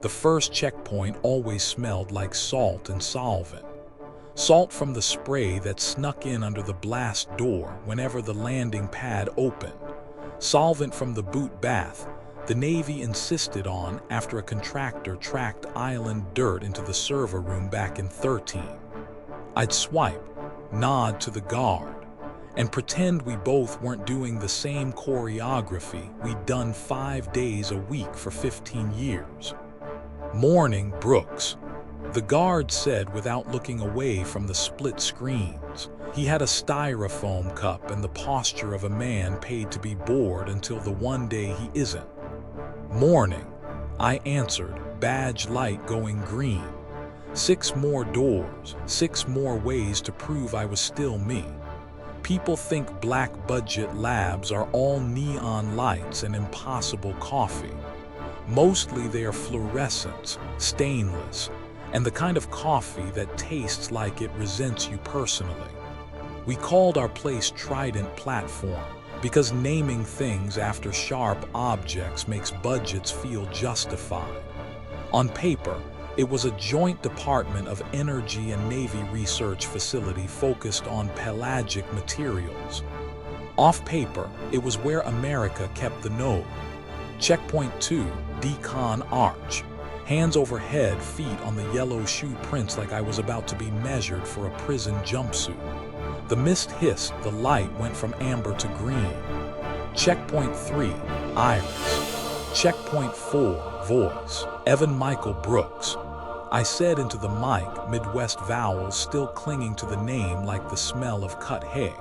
The first checkpoint always smelled like salt and solvent. Salt from the spray that snuck in under the blast door whenever the landing pad opened. Solvent from the boot bath the Navy insisted on after a contractor tracked island dirt into the server room back in 13. I'd swipe, nod to the guard, and pretend we both weren't doing the same choreography we'd done 5 days a week for 15 years. "Morning, Brooks," the guard said without looking away from the split screens. He had a styrofoam cup and the posture of a man paid to be bored until the one day he isn't. "Morning," I answered, badge light going green. 6 more doors, 6 more ways to prove I was still me. People think black budget labs are all neon lights and impossible coffee. Mostly they are fluorescents, stainless, and the kind of coffee that tastes like it resents you personally. We called our place Trident Platform because naming things after sharp objects makes budgets feel justified. On paper, it was a joint Department of Energy and Navy research facility focused on pelagic materials. Off paper, it was where America kept the node. Checkpoint 2, Decon Arch. Hands overhead, feet on the yellow shoe prints like I was about to be measured for a prison jumpsuit. The mist hissed, the light went from amber to green. Checkpoint 3, Iris. Checkpoint 4, Voice. Evan Michael Brooks. I said into the mic, Midwest vowels still clinging to the name like the smell of cut hay.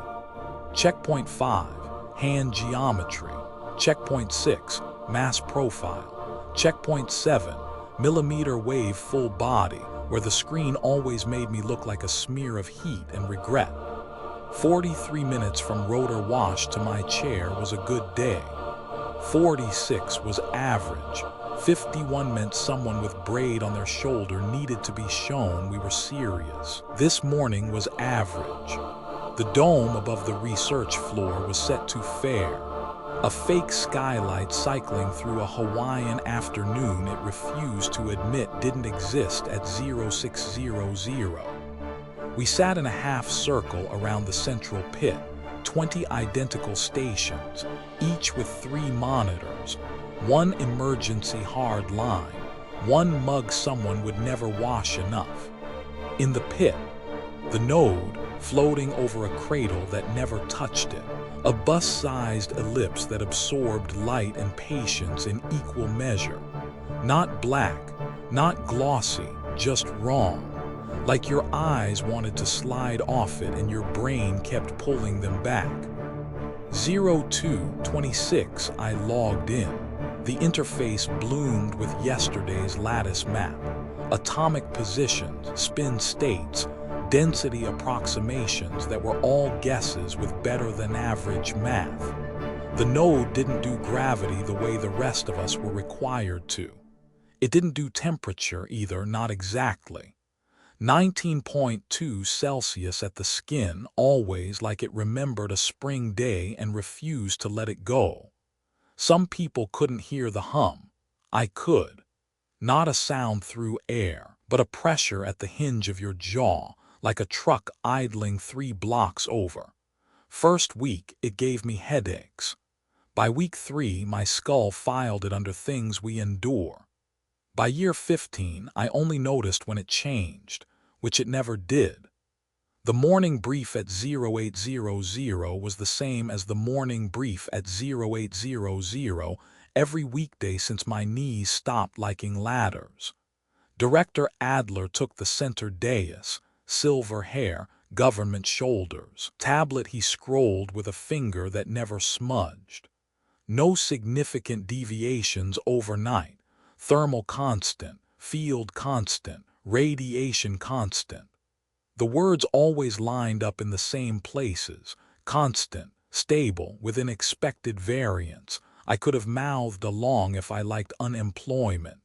Checkpoint 5, Hand Geometry. Checkpoint 6, Mass Profile. Checkpoint 7, Millimeter Wave Full Body, where the screen always made me look like a smear of heat and regret. 43 minutes from rotor wash to my chair was a good day. 46 was average. 51 meant someone with braid on their shoulder needed to be shown we were serious. This morning was average. The dome above the research floor was set to fair. A fake skylight cycling through a Hawaiian afternoon it refused to admit didn't exist at 0600. We sat in a half circle around the central pit, 20 identical stations, each with 3 monitors, 1 emergency hard line, 1 mug someone would never wash enough. In the pit, the node floating over a cradle that never touched it, a bus-sized ellipse that absorbed light and patience in equal measure. Not black, not glossy, just wrong. Like your eyes wanted to slide off it and your brain kept pulling them back. 02:26 I logged in. The interface bloomed with yesterday's lattice map. Atomic positions, spin states, density approximations that were all guesses with better than average math. The node didn't do gravity the way the rest of us were required to. It didn't do temperature either, not exactly. 19.2 Celsius at the skin, always like it remembered a spring day and refused to let it go. Some people couldn't hear the hum. I could. Not a sound through air, but a pressure at the hinge of your jaw, like a truck idling 3 blocks over. First week, it gave me headaches. By week 3, my skull filed it under things we endure. By year 15, I only noticed when it changed, which it never did. The morning brief at 0800 was the same as the morning brief at 0800 every weekday since my knees stopped liking ladders. Director Adler took the center dais, silver hair, government shoulders. Tablet he scrolled with a finger that never smudged. No significant deviations overnight. Thermal constant, field constant, radiation constant. The words always lined up in the same places, constant, stable, within expected variance. I could have mouthed along if I liked unemployment.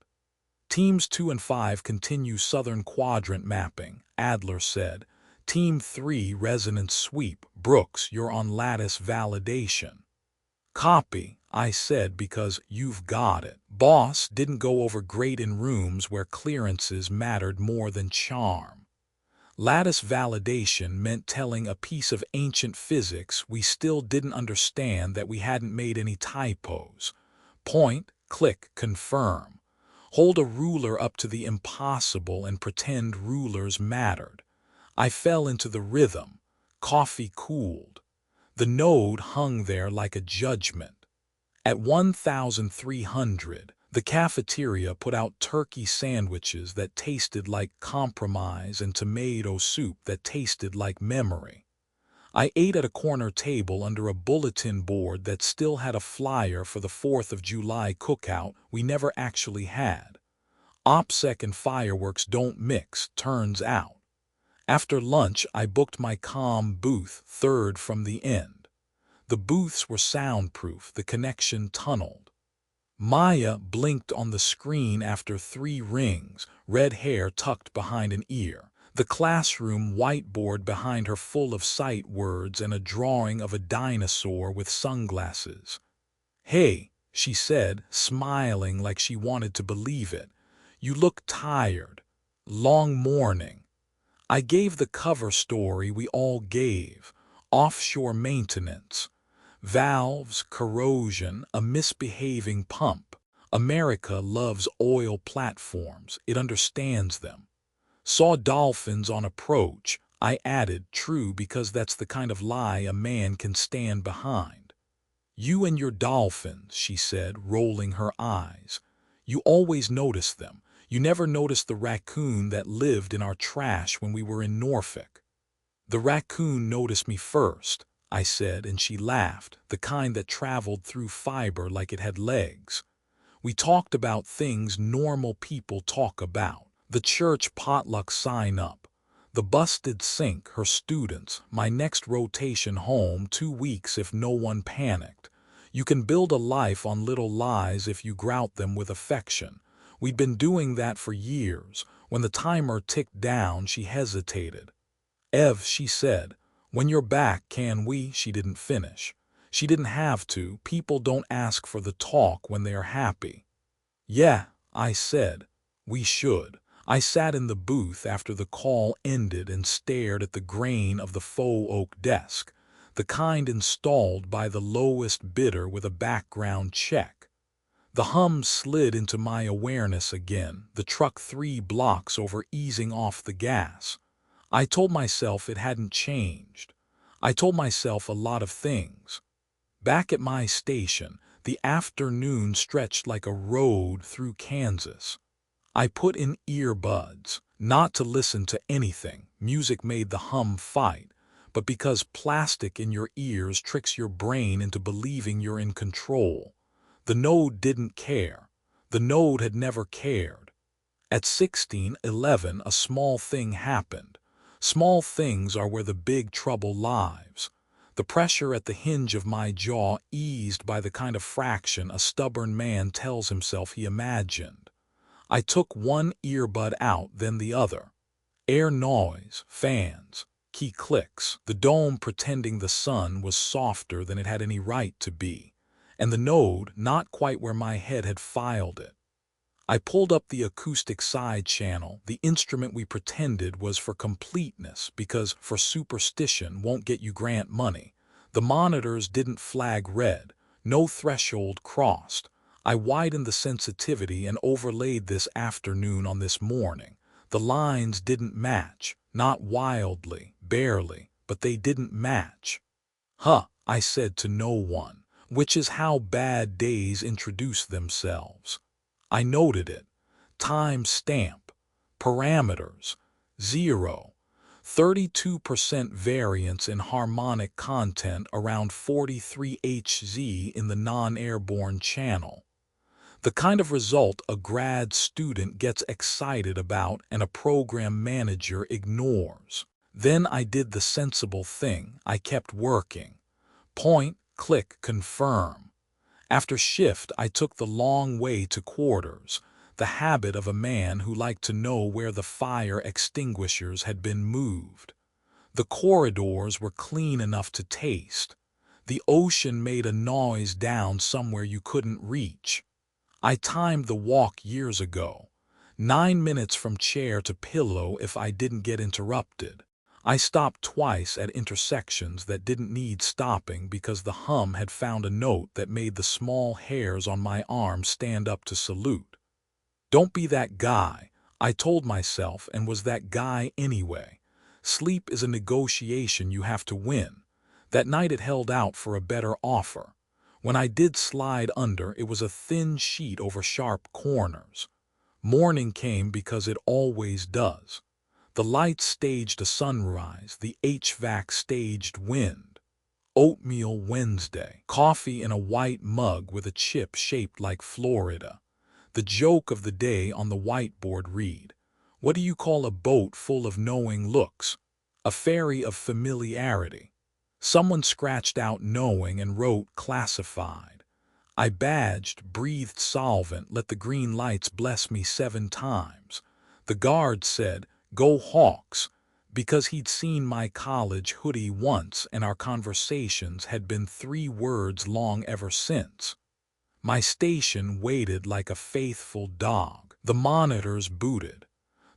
Teams 2 and 5 continue Southern Quadrant mapping, Adler said. Team 3 resonance sweep, Brooks, you're on lattice validation. Copy, I said, because you've got it. Boss didn't go over great in rooms where clearances mattered more than charm. Lattice validation meant telling a piece of ancient physics we still didn't understand that we hadn't made any typos. Point, click, confirm. Hold a ruler up to the impossible and pretend rulers mattered. I fell into the rhythm. Coffee cooled. The node hung there like a judgment. At 1,300, the cafeteria put out turkey sandwiches that tasted like compromise and tomato soup that tasted like memory. I ate at a corner table under a bulletin board that still had a flyer for the 4th of July cookout we never actually had. OPSEC and fireworks don't mix, turns out. After lunch, I booked my calm booth, third from the end. The booths were soundproof, the connection tunneled. Maya blinked on the screen after 3 rings, red hair tucked behind an ear. The classroom whiteboard behind her full of sight words and a drawing of a dinosaur with sunglasses. "Hey," she said, smiling like she wanted to believe it. "You look tired. Long morning." I gave the cover story we all gave. Offshore maintenance. Valves, corrosion, a misbehaving pump. America loves oil platforms. It understands them. Saw dolphins on approach. I added, true, because that's the kind of lie a man can stand behind. "You and your dolphins," she said, rolling her eyes. "You always notice them. You never noticed the raccoon that lived in our trash when we were in Norfolk." "The raccoon noticed me first," I said, and she laughed, the kind that traveled through fiber like it had legs. We talked about things normal people talk about. The church potluck sign-up, the busted sink, her students, my next rotation home, 2 weeks if no one panicked. You can build a life on little lies if you grout them with affection. We'd been doing that for years. When the timer ticked down, she hesitated. "Ev," she said, "when you're back, can we?" She didn't finish. She didn't have to. People don't ask for the talk when they are happy. "Yeah," I said, "we should." I sat in the booth after the call ended and stared at the grain of the faux oak desk, the kind installed by the lowest bidder with a background check. The hum slid into my awareness again, the truck 3 blocks over easing off the gas. I told myself it hadn't changed. I told myself a lot of things. Back at my station, the afternoon stretched like a road through Kansas. I put in earbuds, not to listen to anything. Music made the hum fight, but because plastic in your ears tricks your brain into believing you're in control. The node didn't care. The node had never cared. At 1611, a small thing happened. Small things are where the big trouble lies. The pressure at the hinge of my jaw eased by the kind of fraction a stubborn man tells himself he imagined. I took one earbud out, then the other. Air noise, fans, key clicks, the dome pretending the sun was softer than it had any right to be, and the node not quite where my head had filed it. I pulled up the acoustic side channel, the instrument we pretended was for completeness because for superstition won't get you grant money. The monitors didn't flag red, no threshold crossed. I widened the sensitivity and overlaid this afternoon on this morning. The lines didn't match, not wildly, barely, but they didn't match. "Huh," I said to no one, which is how bad days introduce themselves. I noted it. Time stamp. Parameters. 0. 32% variance in harmonic content around 43 Hz in the non-airborne channel. The kind of result a grad student gets excited about and a program manager ignores. Then I did the sensible thing. I kept working. Point, click, confirm. After shift, I took the long way to quarters, the habit of a man who liked to know where the fire extinguishers had been moved. The corridors were clean enough to taste. The ocean made a noise down somewhere you couldn't reach. I timed the walk years ago. 9 minutes from chair to pillow if I didn't get interrupted. I stopped twice at intersections that didn't need stopping because the hum had found a note that made the small hairs on my arm stand up to salute. Don't be that guy, I told myself, and was that guy anyway. Sleep is a negotiation you have to win. That night it held out for a better offer. When I did slide under, it was a thin sheet over sharp corners. Morning came because it always does. The lights staged a sunrise, the HVAC staged wind. Oatmeal Wednesday. Coffee in a white mug with a chip shaped like Florida. The joke of the day on the whiteboard read, "What do you call a boat full of knowing looks? A ferry of familiarity." Someone scratched out knowing and wrote classified. I badged, breathed solvent, let the green lights bless me 7 times. The guard said, "Go Hawks," because he'd seen my college hoodie once and our conversations had been 3 words long ever since. My station waited like a faithful dog. The monitors booted.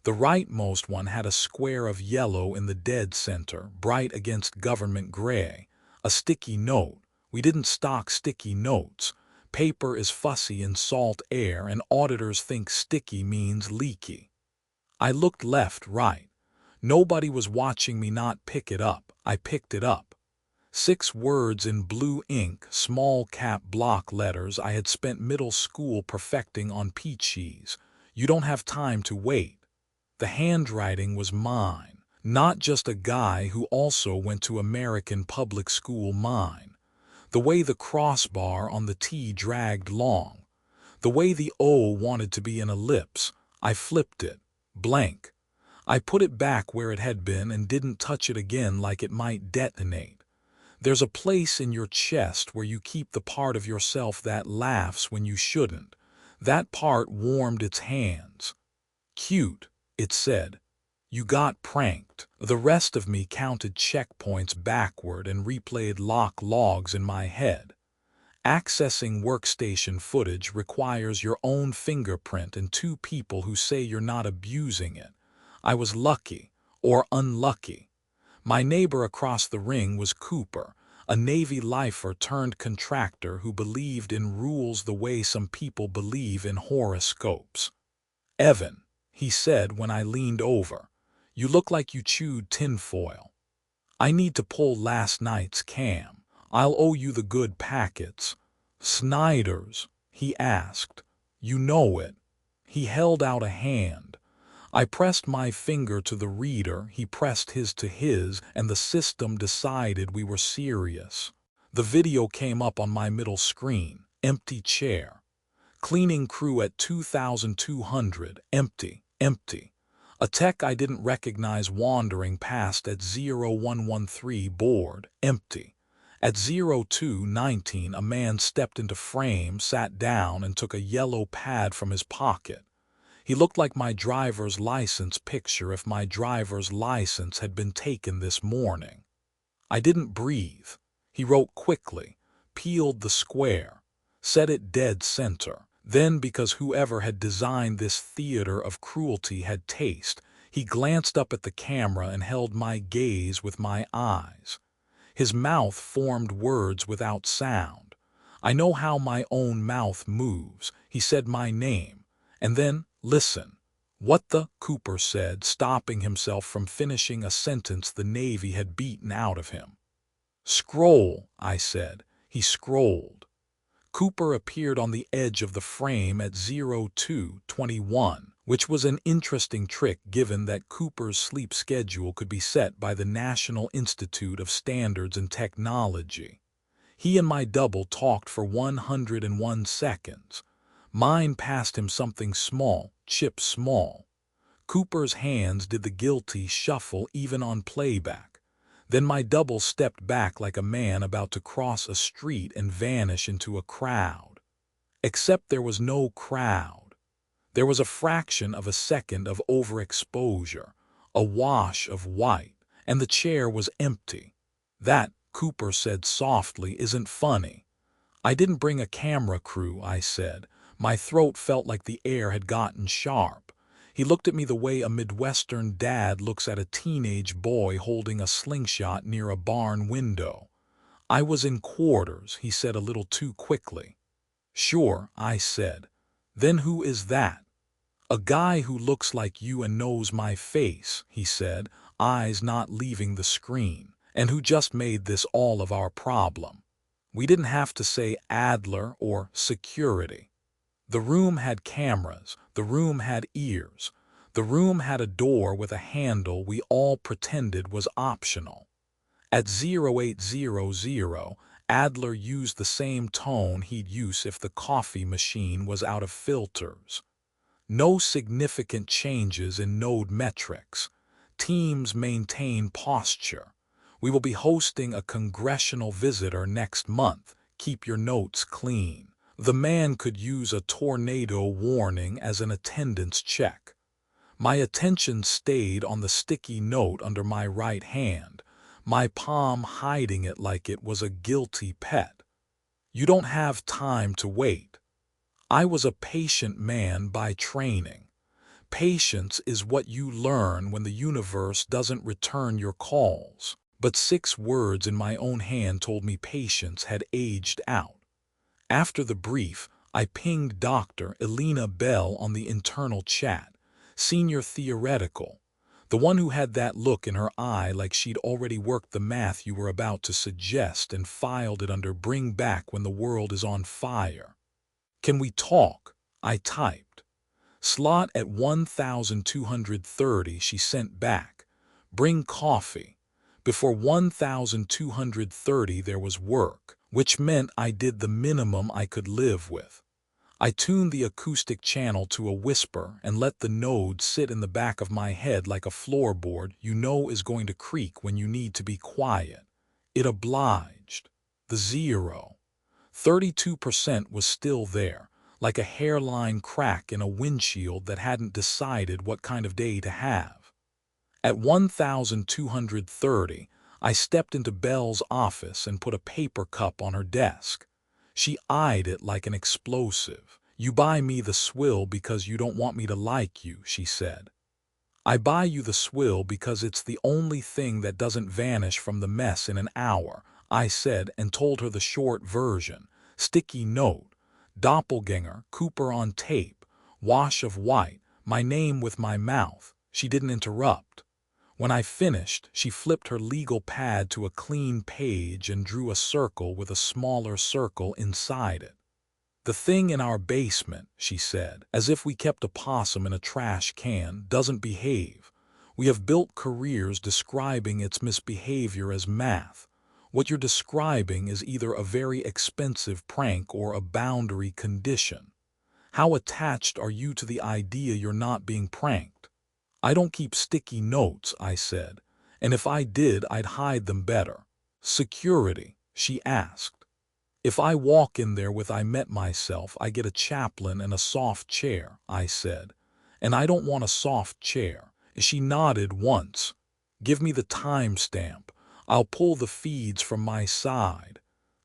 The rightmost one had a square of yellow in the dead center, bright against government gray. A sticky note. We didn't stock sticky notes. Paper is fussy in salt air, and auditors think sticky means leaky. I looked left, right. Nobody was watching me not pick it up. I picked it up. 6 words in blue ink, small cap block letters I had spent middle school perfecting on peaches. You don't have time to wait. The handwriting was mine, not just a guy who also went to American public school mine. The way the crossbar on the T dragged long. The way the O wanted to be an ellipse. I flipped it. Blank. I put it back where it had been and didn't touch it again like it might detonate. There's a place in your chest where you keep the part of yourself that laughs when you shouldn't. That part warmed its hands. "Cute," it said. "You got pranked." The rest of me counted checkpoints backward and replayed lock logs in my head. Accessing workstation footage requires your own fingerprint and 2 people who say you're not abusing it. I was lucky, or unlucky. My neighbor across the ring was Cooper, a Navy lifer turned contractor who believed in rules the way some people believe in horoscopes. "Evan," he said when I leaned over, "you look like you chewed tinfoil. I need to pull last night's cam. I'll owe you the good packets." "Snyder's?" he asked. "You know it." He held out a hand. I pressed my finger to the reader, he pressed his to his, and the system decided we were serious. The video came up on my middle screen. Empty chair. Cleaning crew at 2,200. Empty. Empty. A tech I didn't recognize wandering past at 0113 board. Empty. At 0219 a man stepped into frame, sat down, and took a yellow pad from his pocket. He looked like my driver's license picture if my driver's license had been taken this morning. I didn't breathe. He wrote quickly, peeled the square, set it dead center. Then, because whoever had designed this theater of cruelty had taste, he glanced up at the camera and held my gaze with my eyes. His mouth formed words without sound. I know how my own mouth moves. He said my name. And then, "Listen." "What the?" Cooper said, stopping himself from finishing a sentence the Navy had beaten out of him. "Scroll," I said. He scrolled. Cooper appeared on the edge of the frame at 0221, which was an interesting trick given that Cooper's sleep schedule could be set by the National Institute of Standards and Technology. He and my double talked for 101 seconds. Mine passed him something small, chip small. Cooper's hands did the guilty shuffle even on playback. Then my double stepped back like a man about to cross a street and vanish into a crowd. Except there was no crowd. There was a fraction of a second of overexposure, a wash of white, and the chair was empty. That, Cooper said softly, isn't funny. I didn't bring a camera crew, I said. My throat felt like the air had gotten sharp. He looked at me the way a Midwestern dad looks at a teenage boy holding a slingshot near a barn window. I was in quarters, he said a little too quickly. Sure, I said. Then who is that? A guy who looks like you and knows my face, he said, eyes not leaving the screen, and who just made this all of our problem. We didn't have to say Adler or security. The room had cameras, the room had ears, the room had a door with a handle we all pretended was optional. At 0800, Adler used the same tone he'd use if the coffee machine was out of filters. No significant changes in node metrics. Teams maintain posture. We will be hosting a congressional visitor next month. Keep your notes clean. The man could use a tornado warning as an attendance check. My attention stayed on the sticky note under my right hand, my palm hiding it like it was a guilty pet. You don't have time to wait. I was a patient man by training. Patience is what you learn when the universe doesn't return your calls. But 6 words in my own hand told me patience had aged out. After the brief, I pinged Dr. Elena Bell on the internal chat, senior theoretical, the one who had that look in her eye like she'd already worked the math you were about to suggest and filed it under bring back when the world is on fire. Can we talk? I typed. Slot at 1230, she sent back. Bring coffee. Before 1230 there was work, which meant I did the minimum I could live with. I tuned the acoustic channel to a whisper and let the node sit in the back of my head like a floorboard you know is going to creak when you need to be quiet. It obliged. The 32% was still there, like a hairline crack in a windshield that hadn't decided what kind of day to have. At 1230, I stepped into Belle's office and put a paper cup on her desk. She eyed it like an explosive. You buy me the swill because you don't want me to like you, she said. I buy you the swill because it's the only thing that doesn't vanish from the mess in an hour, I said, and told her the short version. Sticky note, doppelganger, Cooper on tape, wash of white, my name with my mouth. She didn't interrupt. When I finished, she flipped her legal pad to a clean page and drew a circle with a smaller circle inside it. The thing in our basement, she said, as if we kept a possum in a trash can, doesn't behave. We have built careers describing its misbehavior as math. What you're describing is either a very expensive prank or a boundary condition. How attached are you to the idea you're not being pranked? I don't keep sticky notes, I said, and if I did, I'd hide them better. Security, she asked. If I walk in there with I met myself, I get a chaplain and a soft chair, I said. And I don't want a soft chair. She nodded once. Give me the timestamp. I'll pull the feeds from my side.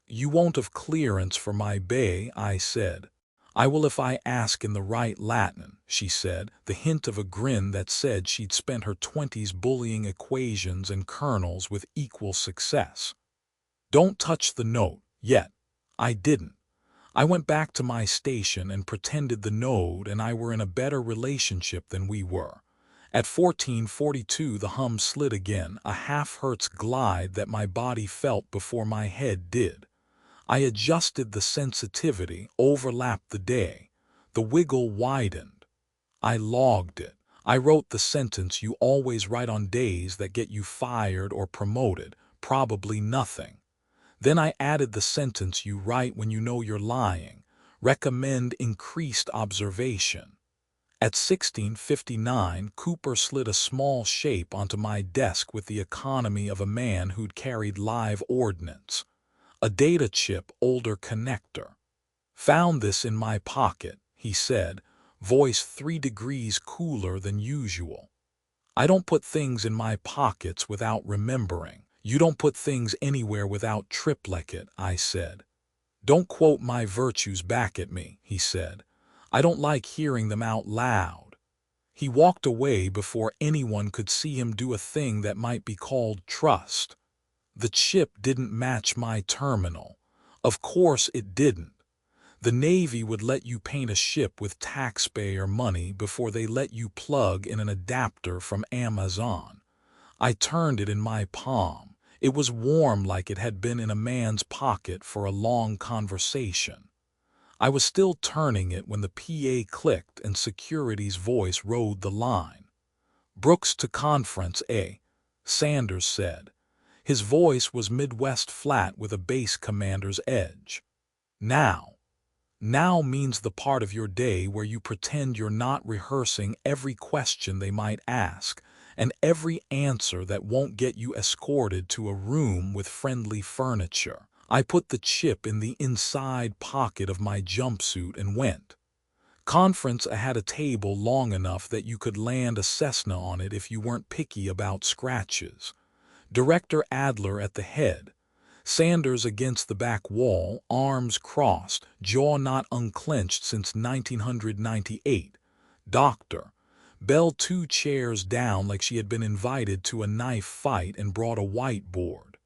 You won't have clearance for my bay, I said. I will if I ask in the right Latin, she said, the hint of a grin that said she'd spent her 20s bullying equations and kernels with equal success. Don't touch the note, yet. I didn't. I went back to my station and pretended the node and I were in a better relationship than we were. At 1442 the hum slid again, a half-hertz glide that my body felt before my head did. I adjusted the sensitivity, overlapped the day. The wiggle widened. I logged it. I wrote the sentence you always write on days that get you fired or promoted, probably nothing. Then I added the sentence you write when you know you're lying, recommend increased observation. At 16:59, Cooper slid a small shape onto my desk with the economy of a man who'd carried live ordnance. A data chip older connector. Found this in my pocket, he said, voice 3 degrees cooler than usual. I don't put things in my pockets without remembering. You don't put things anywhere without triplicate, I said. Don't quote my virtues back at me, he said. I don't like hearing them out loud. He walked away before anyone could see him do a thing that might be called trust. The chip didn't match my terminal. Of course it didn't. The Navy would let you paint a ship with taxpayer money before they let you plug in an adapter from Amazon. I turned it in my palm. It was warm like it had been in a man's pocket for a long conversation. I was still turning it when the PA clicked and security's voice rode the line. "Brooks to conference, eh?" Sanders said. His voice was Midwest flat with a base commander's edge. Now means the part of your day where you pretend you're not rehearsing every question they might ask and every answer that won't get you escorted to a room with friendly furniture. I put the chip in the inside pocket of my jumpsuit and went. Conference had a table long enough that you could land a Cessna on it if you weren't picky about scratches. Director Adler at the head. Sanders against the back wall, arms crossed, jaw not unclenched since 1998. Doctor. Bell 2 chairs down like she had been invited to a knife fight and brought a whiteboard.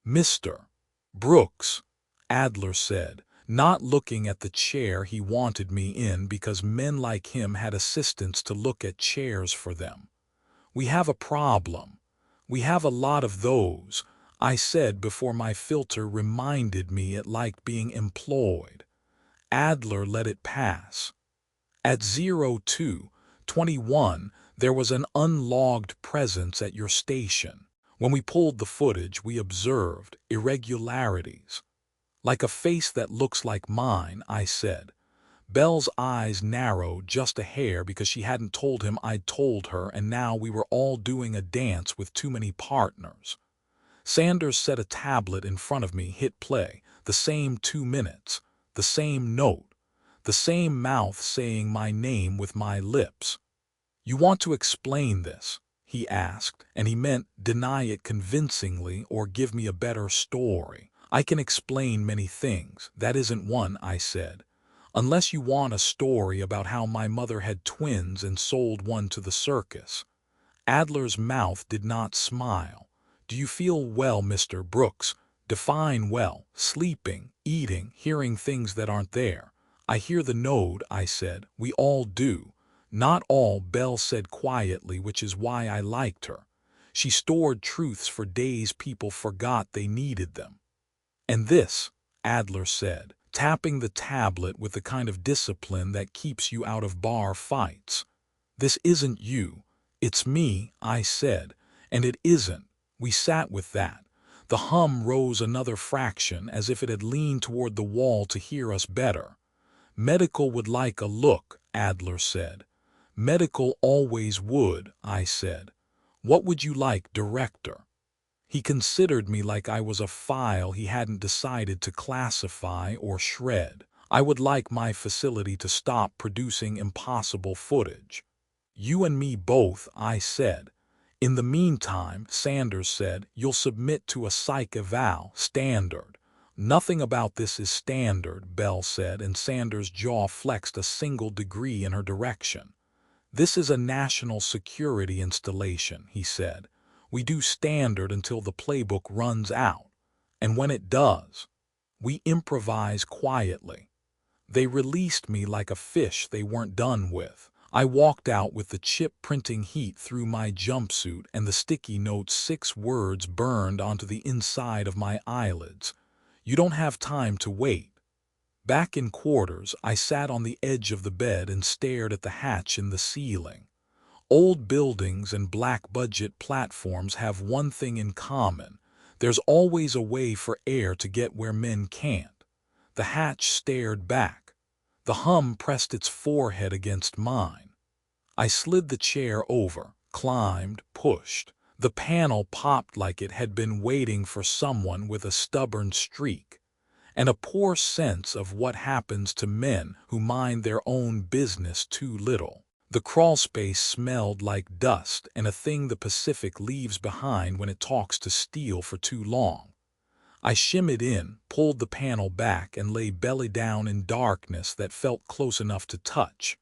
"Mr. Brooks," Adler said, not looking at the chair he wanted me in because men like him had assistants to look at chairs for them. "We have a problem. We have a lot of those," I said before my filter reminded me it liked being employed. Adler let it pass. At 02:21, there was an unlogged presence at your station. When we pulled the footage, we observed irregularities. "Like a face that looks like mine," I said. Belle's eyes narrowed just a hair because she hadn't told him I'd told her, and now we were all doing a dance with too many partners. Sanders set a tablet in front of me, hit play, the same 2 minutes, the same note, the same mouth saying my name with my lips. "You want to explain this?" he asked, and he meant deny it convincingly or give me a better story. "I can explain many things. That isn't one," I said. "Unless you want a story about how my mother had twins and sold one to the circus." Adler's mouth did not smile. "Do you feel well, Mr. Brooks?" "Define well." "Sleeping, eating, hearing things that aren't there." "I hear the node," I said. "We all do." "Not all," Belle said quietly, which is why I liked her. She stored truths for days people forgot they needed them. "And this," Adler said, tapping the tablet with the kind of discipline that keeps you out of bar fights. "This isn't you. It's me," I said. "And it isn't." We sat with that. The hum rose another fraction as if it had leaned toward the wall to hear us better. "Medical would like a look," Adler said. "Medical always would," I said. "What would you like, director?" He considered me like I was a file he hadn't decided to classify or shred. "I would like my facility to stop producing impossible footage." "You and me both," I said. "In the meantime," Sanders said, "you'll submit to a psych eval, standard." "Nothing about this is standard," Belle said, and Sanders' jaw flexed a single degree in her direction. "This is a national security installation," he said. "We do standard until the playbook runs out. And when it does, we improvise quietly." They released me like a fish they weren't done with. I walked out with the chip printing heat through my jumpsuit and the sticky note's 6 words burned onto the inside of my eyelids. "You don't have time to wait." Back in quarters, I sat on the edge of the bed and stared at the hatch in the ceiling. Old buildings and black-budget platforms have one thing in common. There's always a way for air to get where men can't. The hatch stared back. The hum pressed its forehead against mine. I slid the chair over, climbed, pushed. The panel popped like it had been waiting for someone with a stubborn streak. And a poor sense of what happens to men who mind their own business too little. The crawl space smelled like dust and a thing the Pacific leaves behind when it talks to steel for too long. I shimmied in, pulled the panel back, and lay belly down in darkness that felt close enough to touch.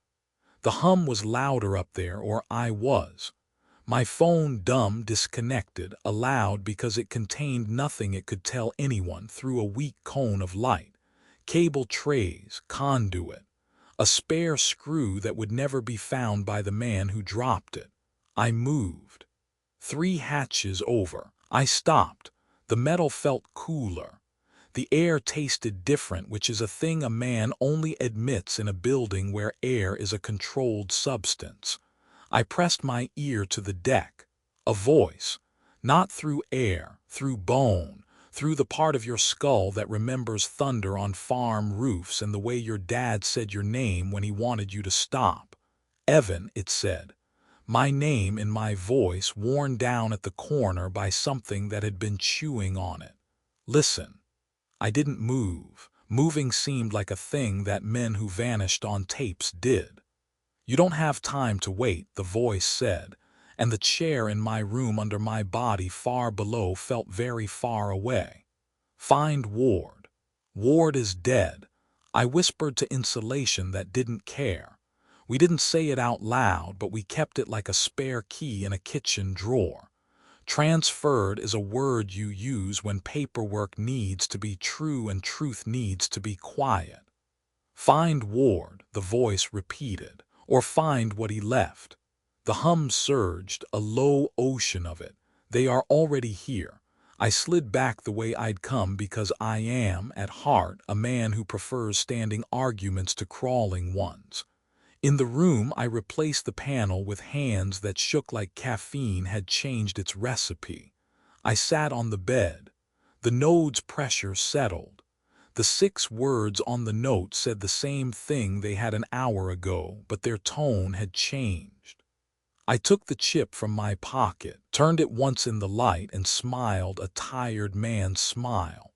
The hum was louder up there, or I was. My phone disconnected, aloud because it contained nothing it could tell anyone through a weak cone of light. Cable trays, conduit, a spare screw that would never be found by the man who dropped it. I moved. 3 hatches over. I stopped. The metal felt cooler. The air tasted different, which is a thing a man only admits in a building where air is a controlled substance. I pressed my ear to the deck. A voice. Not through air, through bone, through the part of your skull that remembers thunder on farm roofs and the way your dad said your name when he wanted you to stop. Evan, it said. My name in my voice, worn down at the corner by something that had been chewing on it. Listen. I didn't move. Moving seemed like a thing that men who vanished on tapes did. You don't have time to wait, the voice said, and the chair in my room under my body far below felt very far away. Find Ward. Ward is dead. I whispered to insulation that didn't care. We didn't say it out loud, but we kept it like a spare key in a kitchen drawer. Transferred is a word you use when paperwork needs to be true and truth needs to be quiet. Find Ward, the voice repeated, or find what he left. The hum surged, a low ocean of it. They are already here. I slid back the way I'd come because I am, at heart, a man who prefers standing arguments to crawling ones. In the room, I replaced the panel with hands that shook like caffeine had changed its recipe. I sat on the bed. The node's pressure settled. The 6 words on the note said the same thing they had an hour ago, but their tone had changed. I took the chip from my pocket, turned it once in the light, and smiled a tired man's smile.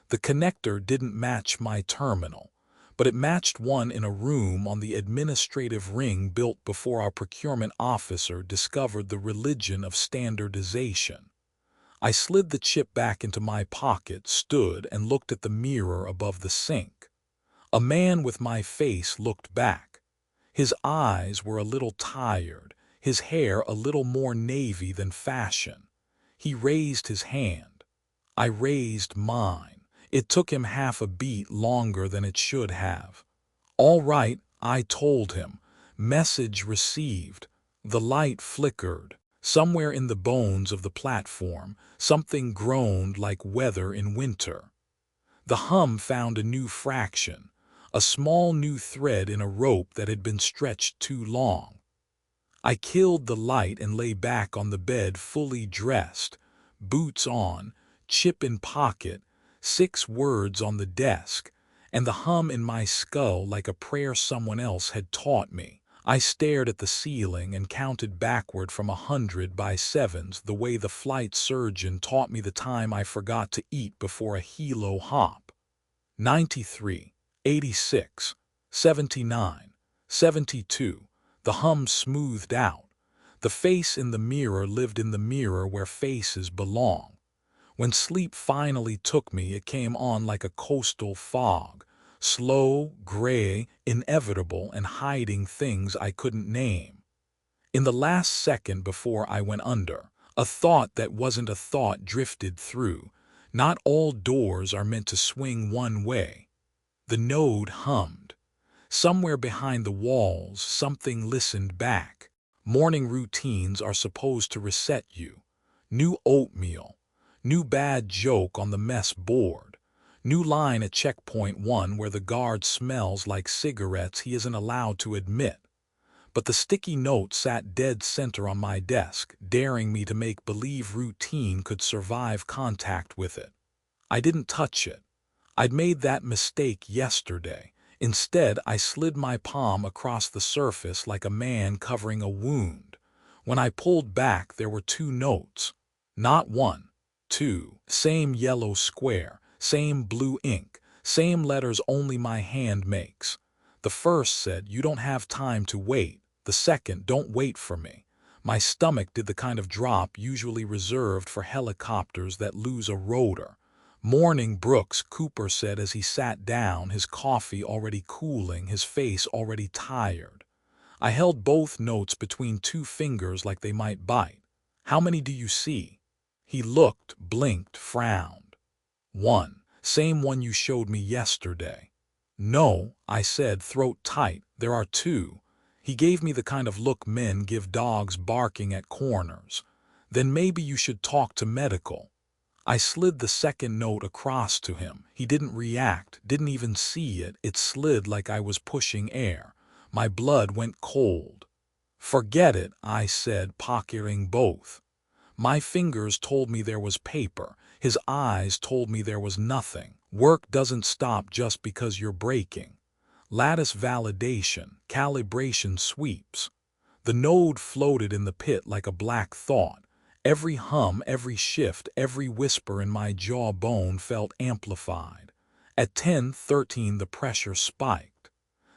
The connector didn't match my terminal, but it matched one in a room on the administrative ring built before our procurement officer discovered the religion of standardization. I slid the chip back into my pocket, stood, and looked at the mirror above the sink. A man with my face looked back. His eyes were a little tired, his hair a little more navy than fashion. He raised his hand. I raised mine. It took him half a beat longer than it should have. All right, I told him. Message received. The light flickered. Somewhere in the bones of the platform, something groaned like weather in winter. The hum found a new fraction, a small new thread in a rope that had been stretched too long. I killed the light and lay back on the bed fully dressed, boots on, chip in pocket, 6 words on the desk, and the hum in my skull like a prayer someone else had taught me. I stared at the ceiling and counted backward from 100 by 7s the way the flight surgeon taught me the time I forgot to eat before a helo hop. 93, 86, 79, 72. The hum smoothed out. The face in the mirror lived in the mirror where faces belong. When sleep finally took me, it came on like a coastal fog, slow, gray, inevitable, and hiding things I couldn't name. In the last second before I went under, a thought that wasn't a thought drifted through. Not all doors are meant to swing one way. The node hummed. Somewhere behind the walls, something listened back. Morning routines are supposed to reset you. New oatmeal. New bad joke on the mess board. New line at checkpoint 1 where the guard smells like cigarettes he isn't allowed to admit. But the sticky note sat dead center on my desk, daring me to make believe routine could survive contact with it. I didn't touch it. I'd made that mistake yesterday. Instead, I slid my palm across the surface like a man covering a wound. When I pulled back, there were 2 notes. Not 1. 2. Same yellow square, same blue ink, same letters only my hand makes. The first said, "You don't have time to wait." The second, don't wait for me. My stomach did the kind of drop usually reserved for helicopters that lose a rotor. "Morning, Brooks," Cooper said as he sat down, his coffee already cooling, his face already tired. I held both notes between two fingers like they might bite. "How many do you see?" He looked, blinked, frowned. "One. Same one you showed me yesterday." "No," I said, throat tight, "there are two." He gave me the kind of look men give dogs barking at corners. "Then maybe you should talk to medical." I slid the second note across to him. He didn't react, didn't even see it. It slid like I was pushing air. My blood went cold. "Forget it," I said, pocketing both. My fingers told me there was paper. His eyes told me there was nothing. Work doesn't stop just because you're breaking. Lattice validation, calibration sweeps. The node floated in the pit like a black thought. Every hum, every shift, every whisper in my jawbone felt amplified. At 10:13 the pressure spiked.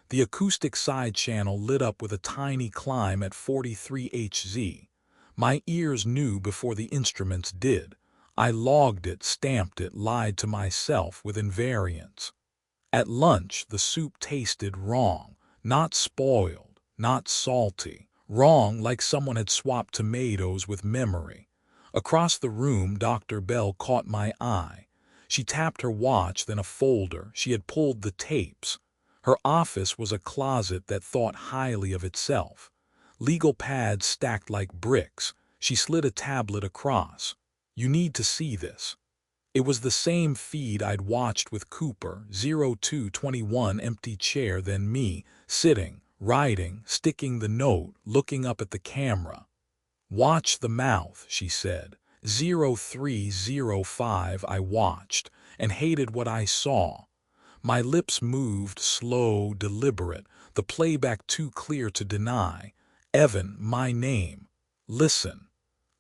The acoustic side channel lit up with a tiny climb at 43 Hz. My ears knew before the instruments did. I logged it, stamped it, lied to myself with invariance. At lunch the soup tasted wrong, not spoiled, not salty. Wrong, like someone had swapped tomatoes with memory. Across the room, Dr. Bell caught my eye. She tapped her watch, then a folder. She had pulled the tapes. Her office was a closet that thought highly of itself. Legal pads stacked like bricks. She slid a tablet across. "You need to see this." It was the same feed I'd watched with Cooper, 0221 empty chair, then me, sitting, writing, sticking the note, looking up at the camera. "Watch the mouth," she said. 0305 I watched, and hated what I saw. My lips moved, slow, deliberate, the playback too clear to deny. "Evan, my name. Listen."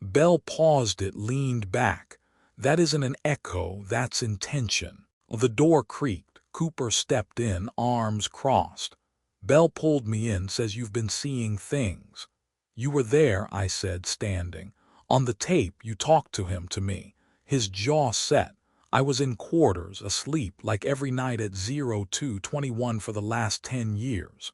Bell paused it, leaned back. "That isn't an echo, that's intention." The door creaked. Cooper stepped in, arms crossed. "Bell pulled me in, says you've been seeing things." "You were there," I said, standing. "On the tape, you talked to him, to me." His jaw set. "I was in quarters, asleep, like every night at 0221 for the last 10 years.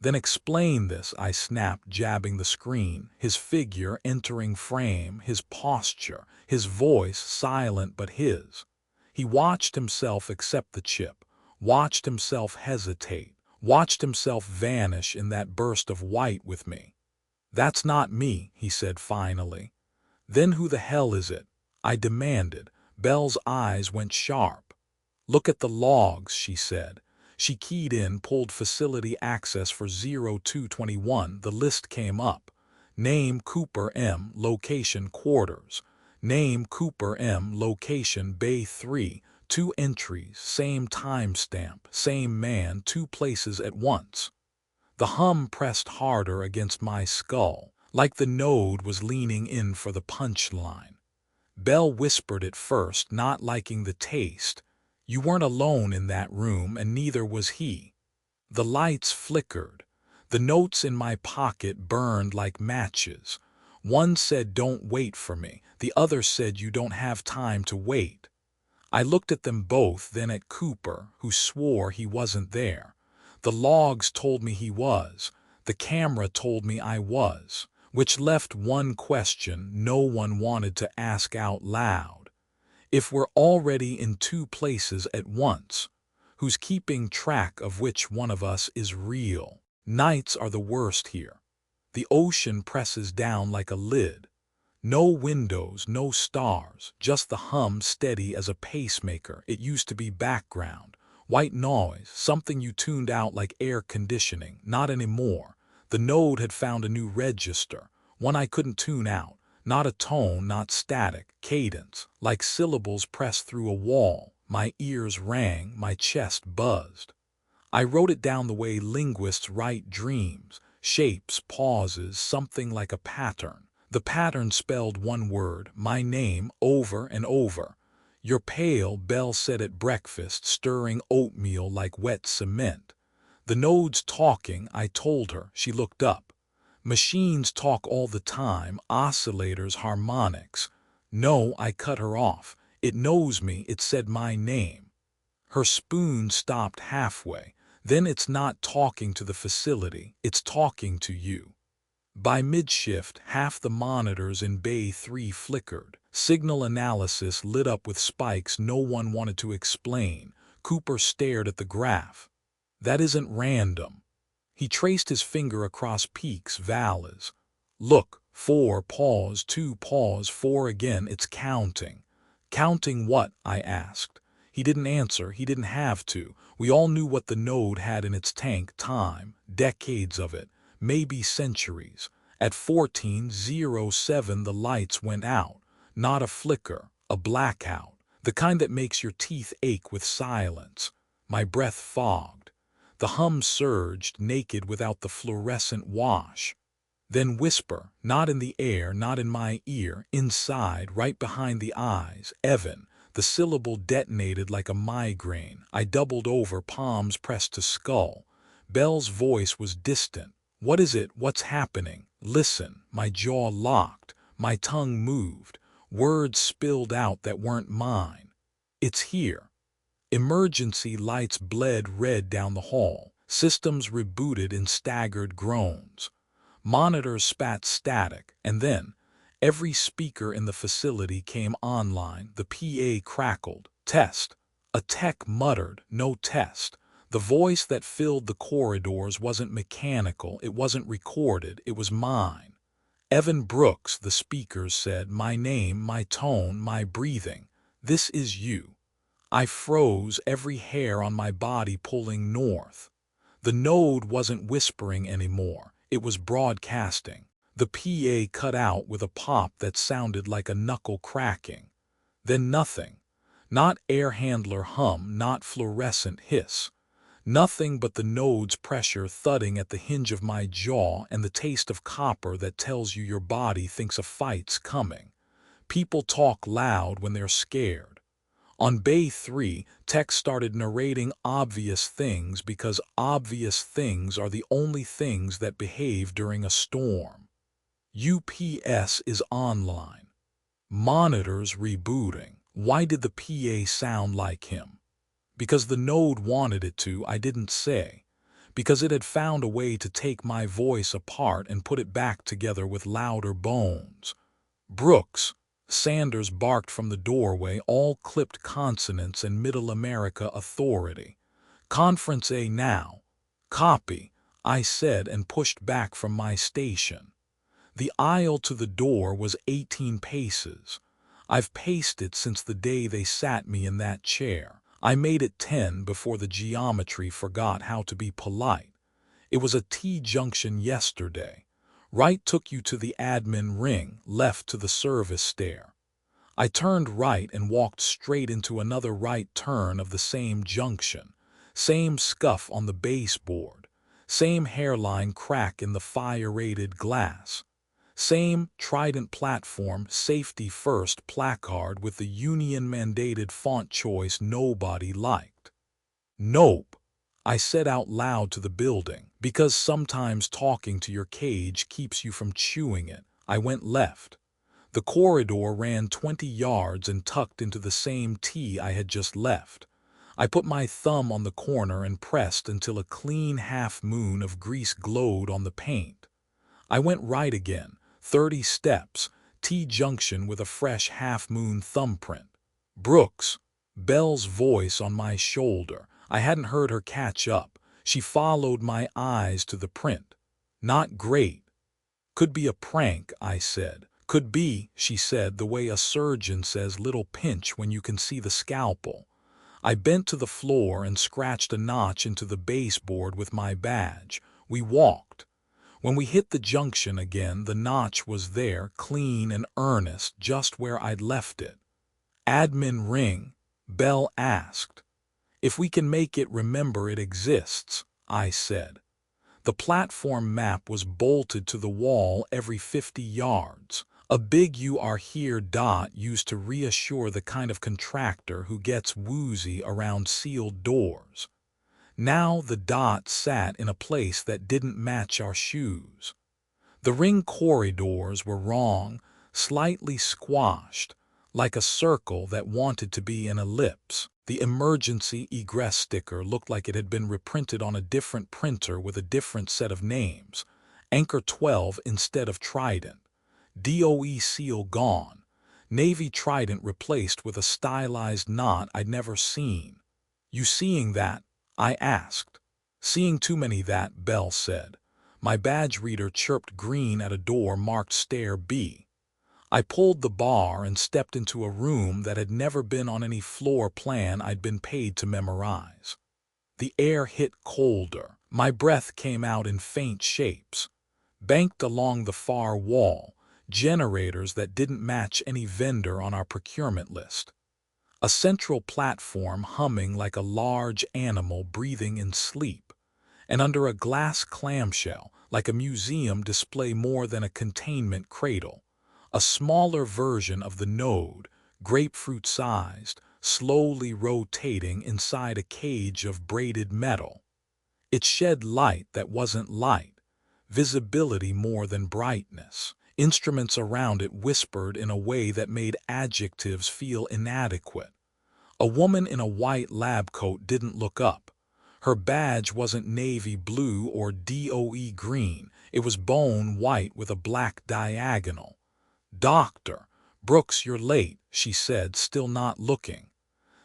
"Then explain this," I snapped, jabbing the screen. His figure entering frame, his posture, his voice silent but his. He watched himself accept the chip, watched himself hesitate, watched himself vanish in that burst of white with me. "That's not me," he said finally. "Then who the hell is it?" I demanded. Belle's eyes went sharp. "Look at the logs," she said. She keyed in, pulled facility access for 0221. The list came up. Name Cooper M. Location quarters. Name Cooper M. Location Bay 3. 2 entries, same timestamp, same man, 2 places at once. The hum pressed harder against my skull, like the node was leaning in for the punchline. Bell whispered at first, not liking the taste. "You weren't alone in that room, and neither was he." The lights flickered. The notes in my pocket burned like matches. One said, "Don't wait for me." The other said, "You don't have time to wait." I looked at them both, then at Cooper, who swore he wasn't there. The logs told me he was. The camera told me I was. Which left one question no one wanted to ask out loud. If we're already in 2 places at once, who's keeping track of which one of us is real? Nights are the worst here. The ocean presses down like a lid. No windows, no stars, just the hum steady as a pacemaker. It used to be background. White noise, something you tuned out like air conditioning. Not anymore. The node had found a new register, one I couldn't tune out. Not a tone, not static, cadence, like syllables pressed through a wall. My ears rang, my chest buzzed. I wrote it down the way linguists write dreams, shapes, pauses, something like a pattern. The pattern spelled one word, my name, over and over. "You're pale," Bell said at breakfast, stirring oatmeal like wet cement. "The node's talking," I told her. She looked up. Machines talk all the time, oscillators, harmonics. No, I cut her off. It knows me, it said my name. Her spoon stopped halfway. Then it's not talking to the facility, it's talking to you. By mid-shift, half the monitors in Bay 3 flickered. Signal analysis lit up with spikes no one wanted to explain. Cooper stared at the graph. That isn't random. He traced his finger across peaks, valleys. Look, 4, pause, 2, pause, 4 again, it's counting. Counting what? I asked. He didn't answer, he didn't have to. We all knew what the node had in its tank: time, decades of it, maybe centuries. At 14:07 the lights went out. Not a flicker, a blackout. The kind that makes your teeth ache with silence. My breath fogged. The hum surged, naked without the fluorescent wash. Then whisper, not in the air, not in my ear, inside, right behind the eyes. Evan. The syllable detonated like a migraine. I doubled over, palms pressed to skull. Bell's voice was distant. What is it? What's happening? Listen. My jaw locked. My tongue moved. Words spilled out that weren't mine. It's here. Emergency lights bled red down the hall. Systems rebooted in staggered groans. Monitors spat static, and then every speaker in the facility came online. The PA crackled. Test. A tech muttered, no test. The voice that filled the corridors wasn't mechanical, it wasn't recorded, it was mine. Evan Brooks, the speakers said, my name, my tone, my breathing. This is you. I froze, every hair on my body pulling north. The node wasn't whispering anymore, it was broadcasting. The PA cut out with a pop that sounded like a knuckle cracking. Then nothing. Not air handler hum, not fluorescent hiss. Nothing but the node's pressure thudding at the hinge of my jaw and the taste of copper that tells you your body thinks a fight's coming. People talk loud when they're scared. On Bay 3, tech started narrating obvious things because obvious things are the only things that behave during a storm. UPS is online. Monitors rebooting. Why did the PA sound like him? Because the node wanted it to, I didn't say. Because it had found a way to take my voice apart and put it back together with louder bones. Brooks. Sanders barked from the doorway, all clipped consonants and Middle America authority. Conference A now. Copy, I said and pushed back from my station. The aisle to the door was 18 paces. I've paced it since the day they sat me in that chair. I made it 10 before the geometry forgot how to be polite. It was a T-junction yesterday. Right took you to the admin ring, left to the service stair. I turned right and walked straight into another right turn of the same junction. Same scuff on the baseboard. Same hairline crack in the fire-rated glass. Same Trident platform, safety first placard with the union-mandated font choice nobody liked. Nope. I said out loud to the building, because sometimes talking to your cage keeps you from chewing it. I went left. The corridor ran 20 yards and tucked into the same T I had just left. I put my thumb on the corner and pressed until a clean half-moon of grease glowed on the paint. I went right again, 30 steps, T-junction with a fresh half-moon thumbprint. Brooks. Belle's voice on my shoulder. I hadn't heard her catch up. She followed my eyes to the print. Not great. Could be a prank, I said. Could be, she said, the way a surgeon says little pinch when you can see the scalpel. I bent to the floor and scratched a notch into the baseboard with my badge. We walked. When we hit the junction again, the notch was there, clean and earnest, just where I'd left it. Admin ring, Belle asked. If we can make it remember it exists, I said. The platform map was bolted to the wall every 50 yards. A big "you are here" dot used to reassure the kind of contractor who gets woozy around sealed doors. Now the dot sat in a place that didn't match our shoes. The ring corridors were wrong, slightly squashed, like a circle that wanted to be an ellipse. The emergency egress sticker looked like it had been reprinted on a different printer with a different set of names. Anchor 12 instead of Trident. DOE seal gone. Navy Trident replaced with a stylized knot I'd never seen. "You seeing that?" I asked. "Seeing too many that," Bell said. My badge reader chirped green at a door marked Stair B. I pulled the bar and stepped into a room that had never been on any floor plan I'd been paid to memorize. The air hit colder. My breath came out in faint shapes. Banked along the far wall, generators that didn't match any vendor on our procurement list. A central platform humming like a large animal breathing in sleep. And under a glass clamshell, like a museum display more than a containment cradle, a smaller version of the node, grapefruit-sized, slowly rotating inside a cage of braided metal. It shed light that wasn't light, visibility more than brightness. Instruments around it whispered in a way that made adjectives feel inadequate. A woman in a white lab coat didn't look up. Her badge wasn't navy blue or DOE green. It was bone white with a black diagonal. "Doctor Brooks, you're late," she said, still not looking.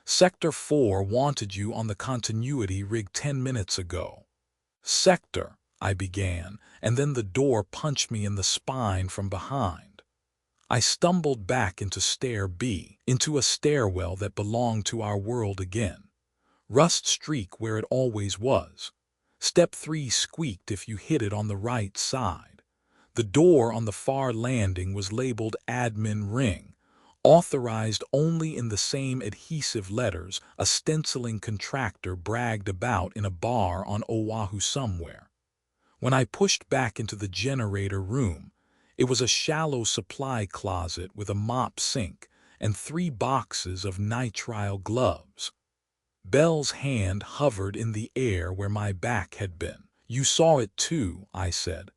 "Sector 4 wanted you on the continuity rig 10 minutes ago." "Sector," I began, and then the door punched me in the spine from behind. I stumbled back into Stair B, into a stairwell that belonged to our world again. Rust streak where it always was. Step 3 squeaked if you hit it on the right side. The door on the far landing was labeled Admin Ring, authorized only in the same adhesive letters a stenciling contractor bragged about in a bar on Oahu somewhere. When I pushed back into the generator room, it was a shallow supply closet with a mop sink and 3 boxes of nitrile gloves. Bell's hand hovered in the air where my back had been. "You saw it too," I said.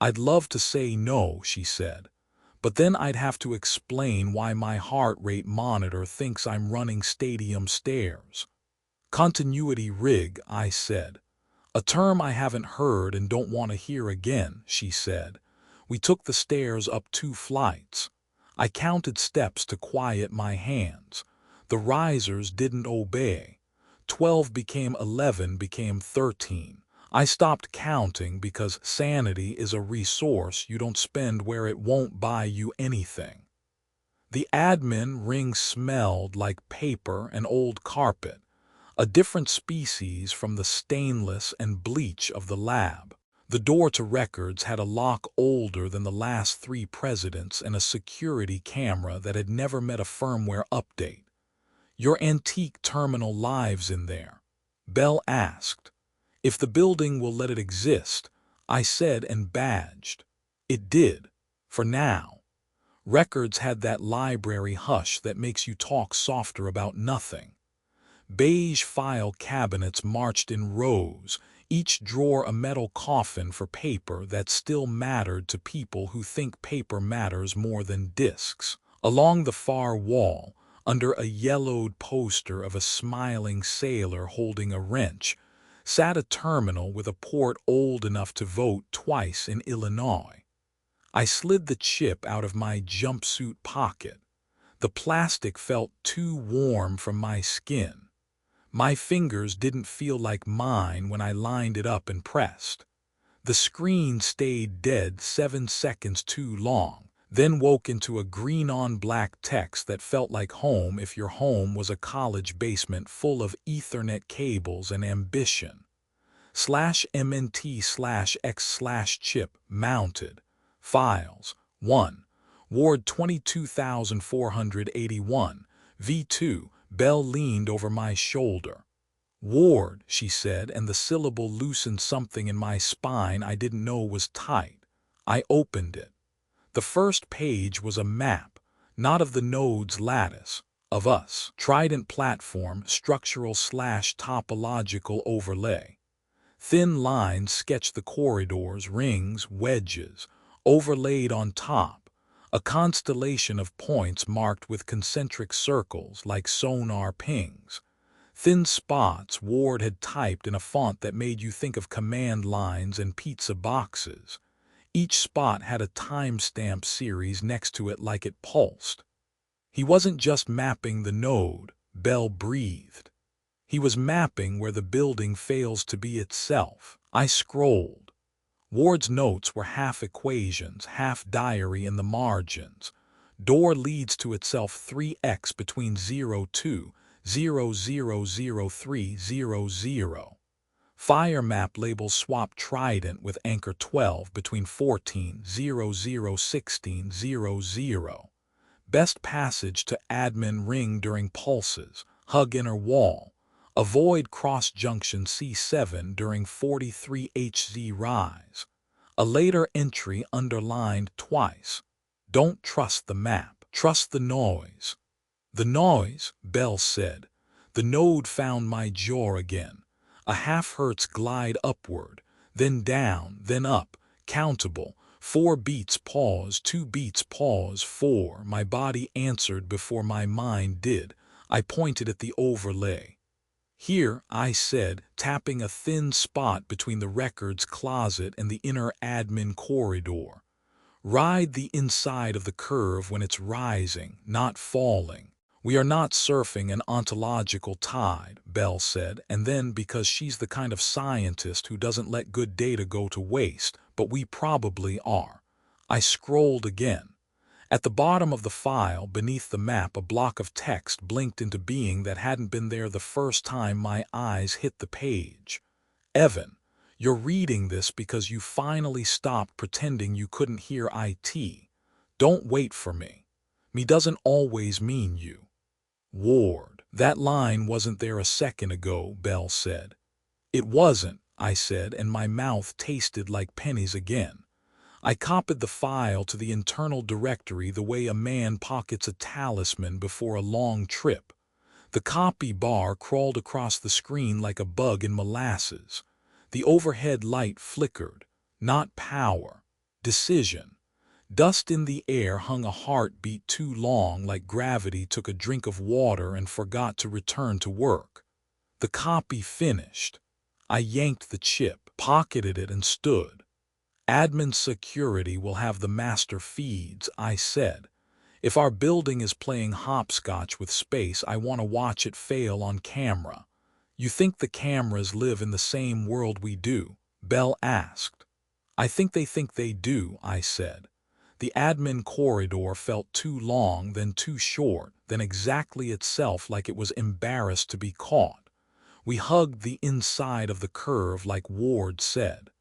"I'd love to say no," she said, "but then I'd have to explain why my heart rate monitor thinks I'm running stadium stairs." "Continuity rig," I said. "A term I haven't heard and don't want to hear again," she said. "We took the stairs up 2 flights. I counted steps to quiet my hands. The risers didn't obey. 12 became 11 became 13. I stopped counting because sanity is a resource you don't spend where it won't buy you anything." The admin ring smelled like paper and old carpet, a different species from the stainless and bleach of the lab. The door to records had a lock older than the last 3 presidents and a security camera that had never met a firmware update. "Your antique terminal lives in there?" Bell asked. "If the building will let it exist," I said and badged. It did. For now. Records had that library hush that makes you talk softer about nothing. Beige file cabinets marched in rows, each drawer a metal coffin for paper that still mattered to people who think paper matters more than discs. Along the far wall, under a yellowed poster of a smiling sailor holding a wrench, sat a terminal with a port old enough to vote twice in Illinois. I slid the chip out of my jumpsuit pocket. The plastic felt too warm from my skin. My fingers didn't feel like mine when I lined it up and pressed. The screen stayed dead 7 seconds too long, then woke into a green-on-black text that felt like home if your home was a college basement full of Ethernet cables and ambition. /MNT/X/chip mounted. Files. 1. Ward 22481, V2. Bell leaned over my shoulder. "Ward," she said, and the syllable loosened something in my spine I didn't know was tight. I opened it. The first page was a map, not of the node's lattice, of us. Trident platform, structural/topological overlay. Thin lines sketched the corridors, rings, wedges, Overlaid on top, a constellation of points marked with concentric circles like sonar pings. Thin spots Ward had typed in a font that made you think of command lines and pizza boxes. Each spot had a timestamp series next to it like it pulsed. He wasn't just mapping the node, Bell breathed. He was mapping where the building fails to be itself. I scrolled. Ward's notes were half equations, half diary in the margins. Door leads to itself 3x between 02, 000300. Fire map label swap trident with anchor 12 between 14, 0016, 00. Best passage to admin ring during pulses, hug inner wall. Avoid cross junction C7 during 43 HZ rise. A later entry underlined twice. Don't trust the map, trust the noise. The noise, Bell said. The node found my jaw again. A half-hertz glide upward, then down, then up, countable. 4 beats pause, 2 beats pause, 4. My body answered before my mind did. I pointed at the overlay. Here, I said, tapping a thin spot between the records closet and the inner admin corridor. Ride the inside of the curve when it's rising, not falling. We are not surfing an ontological tide, Bell said, and then because she's the kind of scientist who doesn't let good data go to waste, but we probably are. I scrolled again. At the bottom of the file, beneath the map, a block of text blinked into being that hadn't been there the first time my eyes hit the page. Evan, you're reading this because you finally stopped pretending you couldn't hear IT. Don't wait for me. Me doesn't always mean you. Ward, that line wasn't there a second ago, Bell said. It wasn't, I said, and my mouth tasted like pennies again. I copied the file to the internal directory the way a man pockets a talisman before a long trip. The copy bar crawled across the screen like a bug in molasses. The overhead light flickered. Not power. Decision. Dust in the air hung a heartbeat too long, like gravity took a drink of water and forgot to return to work. The copy finished. I yanked the chip, pocketed it, and stood. Admin security will have the master feeds, I said. If our building is playing hopscotch with space, I want to watch it fail on camera. You think the cameras live in the same world we do? Bell asked. I think they do, I said. The admin corridor felt too long, then too short, then exactly itself, like it was embarrassed to be caught. We hugged the inside of the curve like Ward said.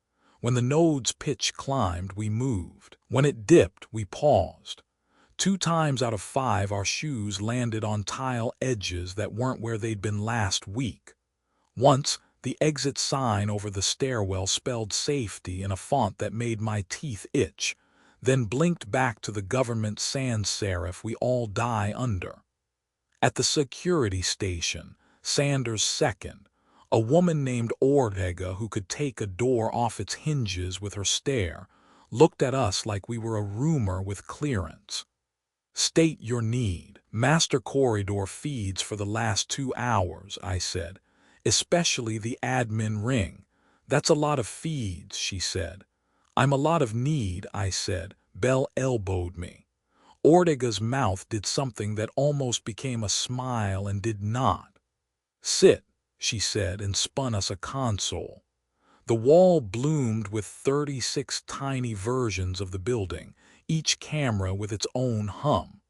When the node's pitch climbed, we moved. When it dipped, we paused. 2 times out of 5 our shoes landed on tile edges that weren't where they'd been last week. Once, the exit sign over the stairwell spelled safety in a font that made my teeth itch, then blinked back to the government sans serif we all die under. At the security station, Sanders' second, a woman named Ortega who could take a door off its hinges with her stare, looked at us like we were a rumor with clearance. State your need. Master corridor feeds for the last 2 hours, I said. Especially the admin ring. That's a lot of feeds, she said. I'm a lot of need, I said. Bell elbowed me. Ortega's mouth did something that almost became a smile and did not. Sit, she said, and spun us a console. The wall bloomed with 36 tiny versions of the building, each camera with its own hum.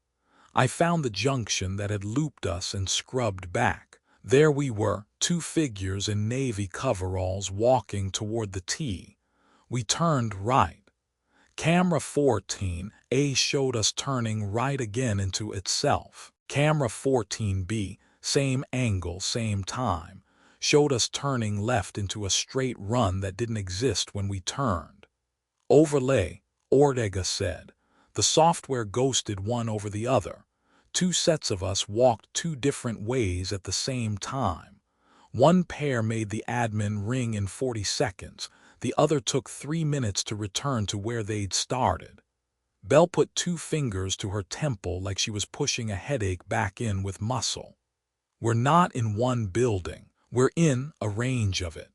I found the junction that had looped us and scrubbed back. There we were, 2 figures in navy coveralls walking toward the T. We turned right. Camera 14A showed us turning right again into itself. Camera 14B, same angle, same time, showed us turning left into a straight run that didn't exist when we turned. Overlay, Ortega said. The software ghosted one over the other. 2 sets of us walked 2 different ways at the same time. One pair made the admin ring in 40 seconds. The other took 3 minutes to return to where they'd started. Belle put 2 fingers to her temple like she was pushing a headache back in with muscle. We're not in one building. We're in a range of it.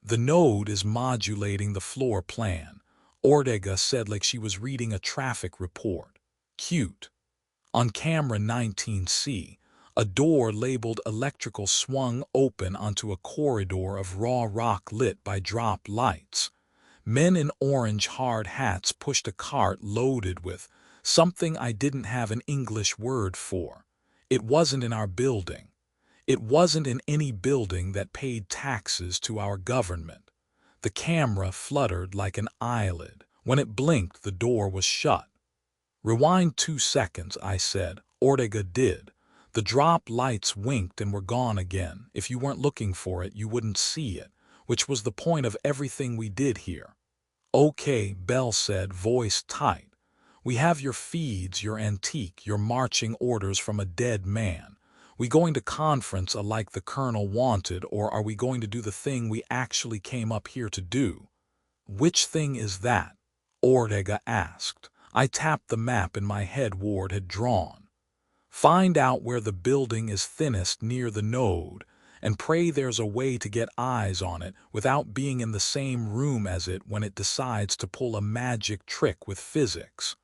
The node is modulating the floor plan, Ortega said like she was reading a traffic report. Cute. On camera 19C, a door labeled electrical swung open onto a corridor of raw rock lit by drop lights. Men in orange hard hats pushed a cart loaded with something I didn't have an English word for. It wasn't in our building. It wasn't in any building that paid taxes to our government. The camera fluttered like an eyelid. When it blinked, the door was shut. "Rewind 2 seconds, I said. Ortega did. The drop lights winked and were gone again. If you weren't looking for it, you wouldn't see it, which was the point of everything we did here. Okay, Belle said, voice tight. We have your feeds, your antique, your marching orders from a dead man. We going to conference like the Colonel wanted, or are we going to do the thing we actually came up here to do?" "Which thing is that?" Ortega asked. I tapped the map in my head Ward had drawn. "Find out where the building is thinnest near the node, and pray there's a way to get eyes on it without being in the same room as it when it decides to pull a magic trick with physics."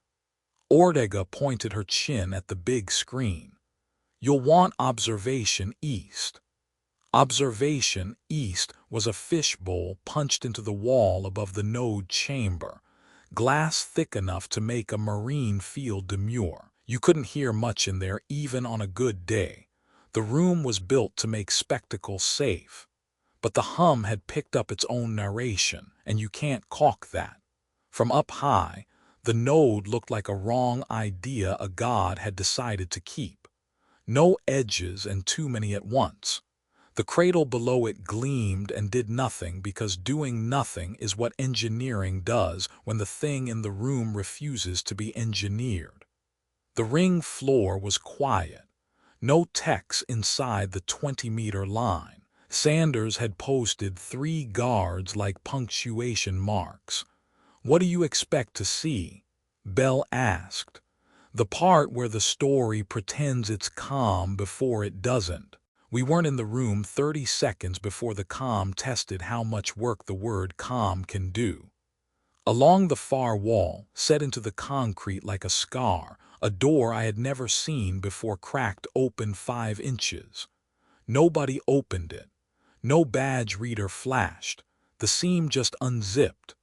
Ortega pointed her chin at the big screen. "You'll want observation east." Observation east was a fishbowl punched into the wall above the node chamber, glass thick enough to make a marine feel demure. You couldn't hear much in there even on a good day. The room was built to make spectacle safe. But the hum had picked up its own narration, and you can't caulk that. From up high, the node looked like a wrong idea a god had decided to keep. No edges and too many at once. The cradle below it gleamed and did nothing because doing nothing is what engineering does when the thing in the room refuses to be engineered. The ring floor was quiet. No techs inside the 20-meter line. Sanders had posted 3 guards like punctuation marks. "What do you expect to see?" Belle asked. "The part where the story pretends it's calm before it doesn't." We weren't in the room 30 seconds before the comm tested how much work the word calm can do. Along the far wall, set into the concrete like a scar, a door I had never seen before cracked open 5 inches. Nobody opened it. No badge reader flashed. The seam just unzipped.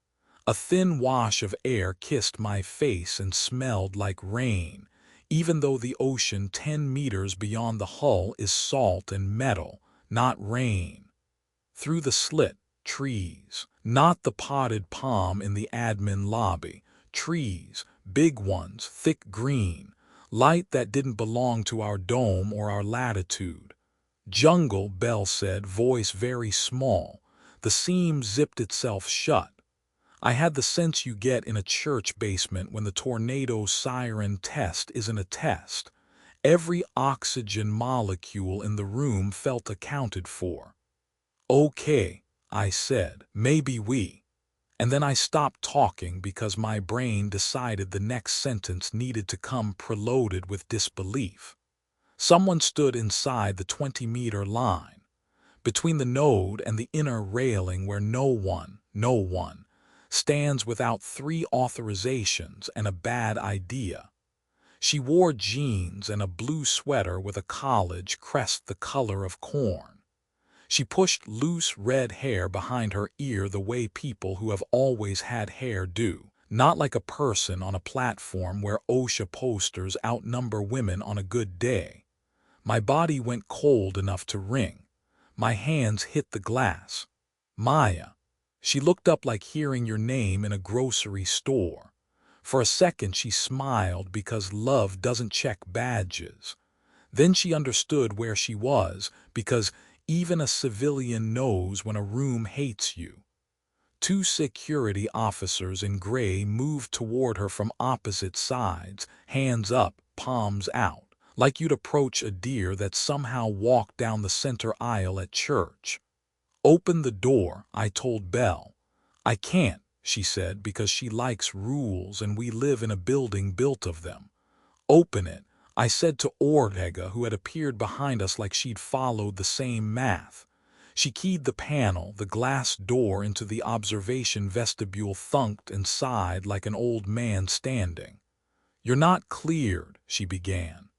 A thin wash of air kissed my face and smelled like rain, even though the ocean 10 meters beyond the hull is salt and metal, not rain. Through the slit, trees. Not the potted palm in the admin lobby. Trees, big ones, thick green, light that didn't belong to our dome or our latitude. "Jungle," Belle said, voice very small. The seam zipped itself shut. I had the sense you get in a church basement when the tornado siren test isn't a test. Every oxygen molecule in the room felt accounted for. "Okay," I said, "maybe we." And then I stopped talking because my brain decided the next sentence needed to come preloaded with disbelief. Someone stood inside the 20-meter line, between the node and the inner railing where no one stands without 3 authorizations and a bad idea. She wore jeans and a blue sweater with a college crest the color of corn. She pushed loose red hair behind her ear the way people who have always had hair do, not like a person on a platform where OSHA posters outnumber women on a good day. My body went cold enough to ring. My hands hit the glass. "Maya." She looked up like hearing your name in a grocery store. For a second she smiled because love doesn't check badges. Then she understood where she was because even a civilian knows when a room hates you. 2 security officers in gray moved toward her from opposite sides, hands up, palms out, like you'd approach a deer that somehow walked down the center aisle at church. "Open the door," I told Belle. I can't, she said, because she likes rules and we live in a building built of them. Open it, I said to Ortega, who had appeared behind us like she'd followed the same math. She keyed the panel, the glass door into the observation vestibule thunked and sighed like an old man standing. You're not cleared, she began.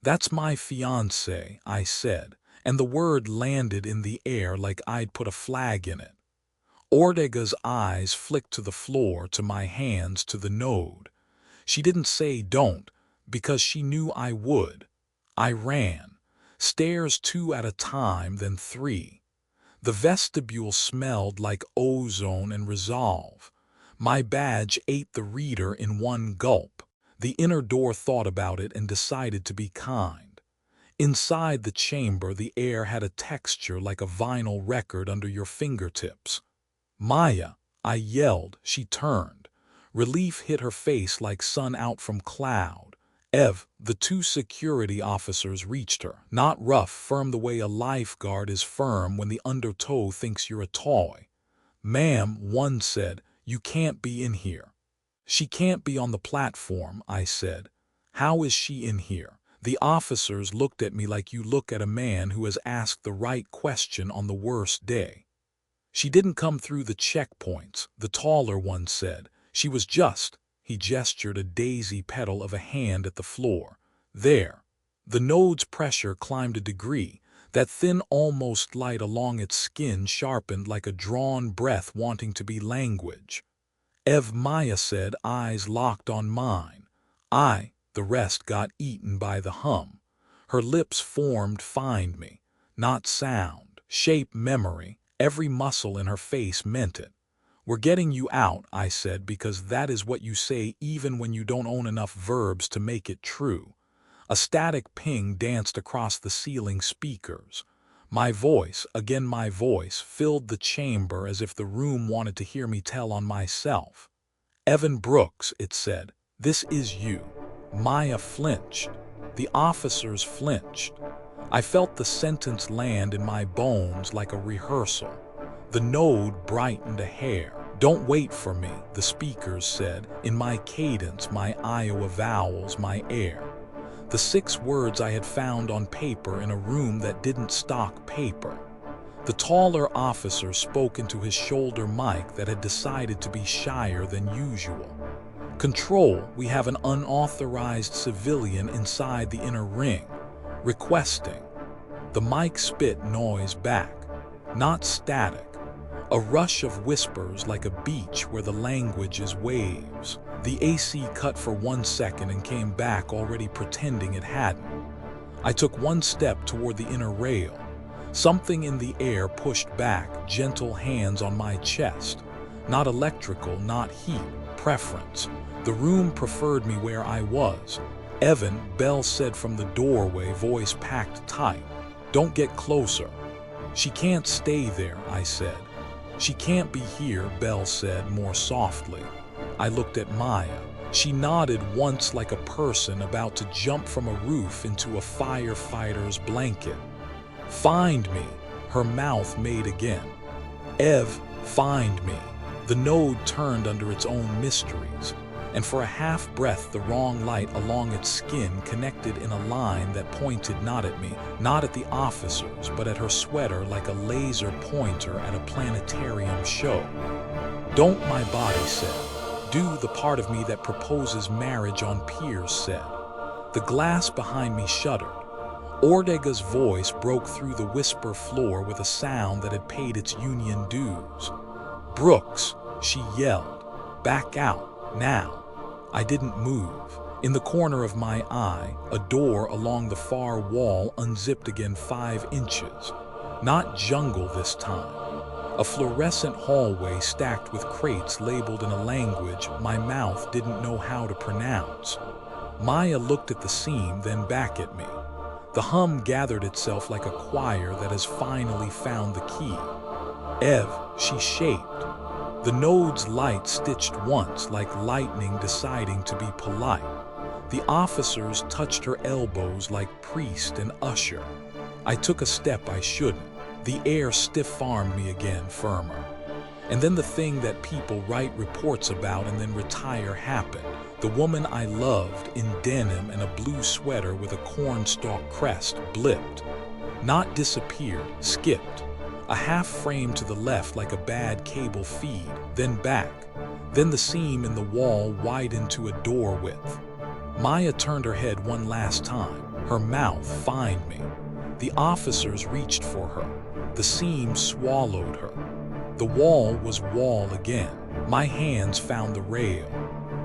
That's my fiancé, I said, and the word landed in the air like I'd put a flag in it. Ortega's eyes flicked to the floor, to my hands, to the node. She didn't say don't, because she knew I would. I ran. Stairs 2 at a time, then 3. The vestibule smelled like ozone and resolve. My badge ate the reader in one gulp. The inner door thought about it and decided to be kind. Inside the chamber, the air had a texture like a vinyl record under your fingertips. Maya, I yelled. She turned. Relief hit her face like sun out from cloud. Ev, the 2 security officers reached her. Not rough, firm the way a lifeguard is firm when the undertow thinks you're a toy. Ma'am, one said, you can't be in here. She can't be on the platform, I said. How is she in here? The officers looked at me like you look at a man who has asked the right question on the worst day. She didn't come through the checkpoints, the taller one said. She was just, he gestured a daisy petal of a hand at the floor. There. The node's pressure climbed a degree. That thin almost light along its skin sharpened like a drawn breath wanting to be language. Ev, Maya said, eyes locked on mine. The rest got eaten by the hum. Her lips formed find me. Not sound, shape, memory. Every muscle in her face meant it. We're getting you out, I said, because that is what you say even when you don't own enough verbs to make it true. A static ping danced across the ceiling speakers. My voice, again my voice, filled the chamber as if the room wanted to hear me tell on myself. Evan Brooks, it said, this is you. Maya flinched. The officers flinched. I felt the sentence land in my bones like a rehearsal. The node brightened a hair. Don't wait for me, the speakers said, in my cadence, my Iowa vowels, my air. The 6 words I had found on paper in a room that didn't stock paper. The taller officer spoke into his shoulder mic that had decided to be shyer than usual. Control, we have an unauthorized civilian inside the inner ring. Requesting. The mic spit noise back. Not static. A rush of whispers like a beach where the language is waves. The AC cut for 1 second and came back already pretending it hadn't. I took 1 step toward the inner rail. Something in the air pushed back, gentle hands on my chest. Not electrical, not heat, preference. The room preferred me where I was. Evan, Bell said from the doorway, voice packed tight. Don't get closer. She can't stay there, I said. She can't be here, Bell said more softly. I looked at Maya. She nodded once like a person about to jump from a roof into a firefighter's blanket. Find me, her mouth made again. Ev, find me. The node turned under its own mysteries, and for a half breath the wrong light along its skin connected in a line that pointed not at me, not at the officers, but at her sweater like a laser pointer at a planetarium show. Don't, my body said. Do, the part of me that proposes marriage on piers said. The glass behind me shuddered. Ortega's voice broke through the whisper floor with a sound that had paid its union dues. Brooks, she yelled. Back out, now. I didn't move. In the corner of my eye, a door along the far wall unzipped again 5 inches. Not jungle this time. A fluorescent hallway stacked with crates labeled in a language my mouth didn't know how to pronounce. Maya looked at the seam, then back at me. The hum gathered itself like a choir that has finally found the key. Ev, she shaped. The node's light stitched once like lightning deciding to be polite. The officers touched her elbows like priest and usher. I took a step I shouldn't. The air stiff-armed me again, firmer. And then the thing that people write reports about and then retire happened. The woman I loved in denim and a blue sweater with a cornstalk crest blipped. Not disappeared, skipped. A half frame to the left like a bad cable feed, then back. Then the seam in the wall widened to a door width. Maya turned her head one last time. Her mouth find me. The officers reached for her. The seam swallowed her. The wall was wall again. My hands found the rail.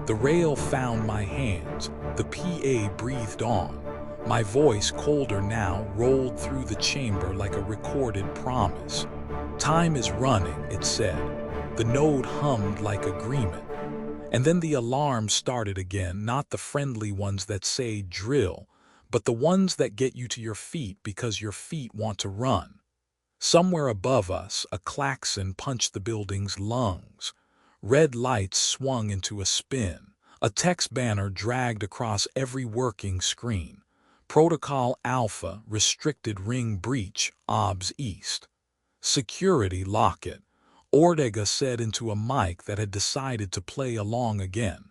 The rail found my hands. The PA breathed on. My voice, colder now, rolled through the chamber like a recorded promise. Time is running, it said. The node hummed like agreement. And then the alarms started again, not the friendly ones that say drill, but the ones that get you to your feet because your feet want to run. Somewhere above us, a klaxon punched the building's lungs. Red lights swung into a spin. A text banner dragged across every working screen. Protocol Alpha, restricted ring breach, OBS East. Security locket, Ortega said into a mic that had decided to play along again.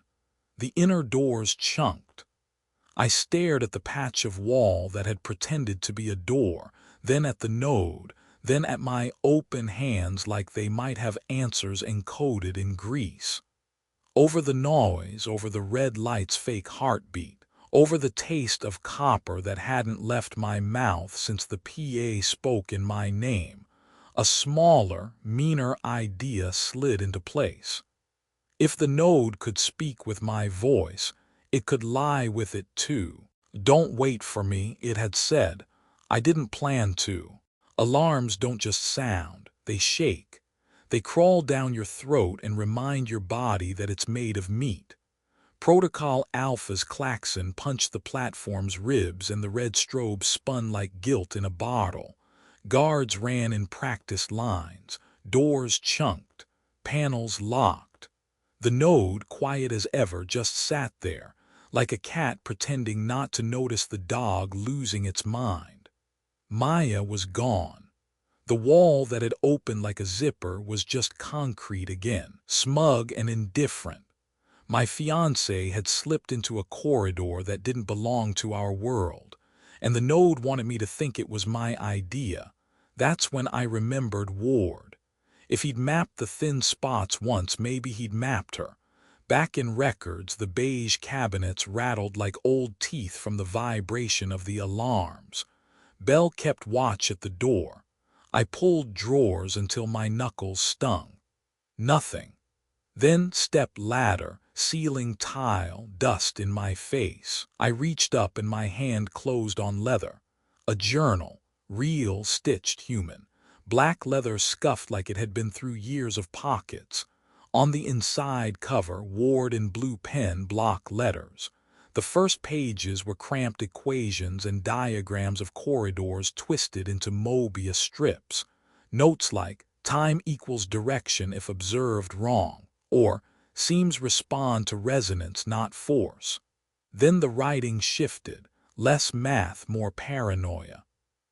The inner doors chunked. I stared at the patch of wall that had pretended to be a door, then at the node, then at my open hands like they might have answers encoded in grease. Over the noise, over the red light's fake heartbeat, over the taste of copper that hadn't left my mouth since the PA spoke in my name, a smaller, meaner idea slid into place. If the node could speak with my voice, it could lie with it too. Don't wait for me, it had said. I didn't plan to. Alarms don't just sound, they shake. They crawl down your throat and remind your body that it's made of meat. Protocol Alpha's klaxon punched the platform's ribs and the red strobe spun like guilt in a bottle. Guards ran in practiced lines, doors chunked, panels locked. The node, quiet as ever, just sat there, like a cat pretending not to notice the dog losing its mind. Maya was gone. The wall that had opened like a zipper was just concrete again, smug and indifferent. My fiancé had slipped into a corridor that didn't belong to our world, and the node wanted me to think it was my idea. That's when I remembered Ward. If he'd mapped the thin spots once, maybe he'd mapped her. Back in records, the beige cabinets rattled like old teeth from the vibration of the alarms. Bell kept watch at the door. I pulled drawers until my knuckles stung. Nothing. Then step ladder, ceiling tile, dust in my face. I reached up and my hand closed on leather. A journal, real stitched human. Black leather scuffed like it had been through years of pockets. On the inside cover, Ward in blue pen block letters. The first pages were cramped equations and diagrams of corridors twisted into Mobius strips. Notes like, time equals direction if observed wrong, or seems respond to resonance, not force. Then the writing shifted, less math, more paranoia.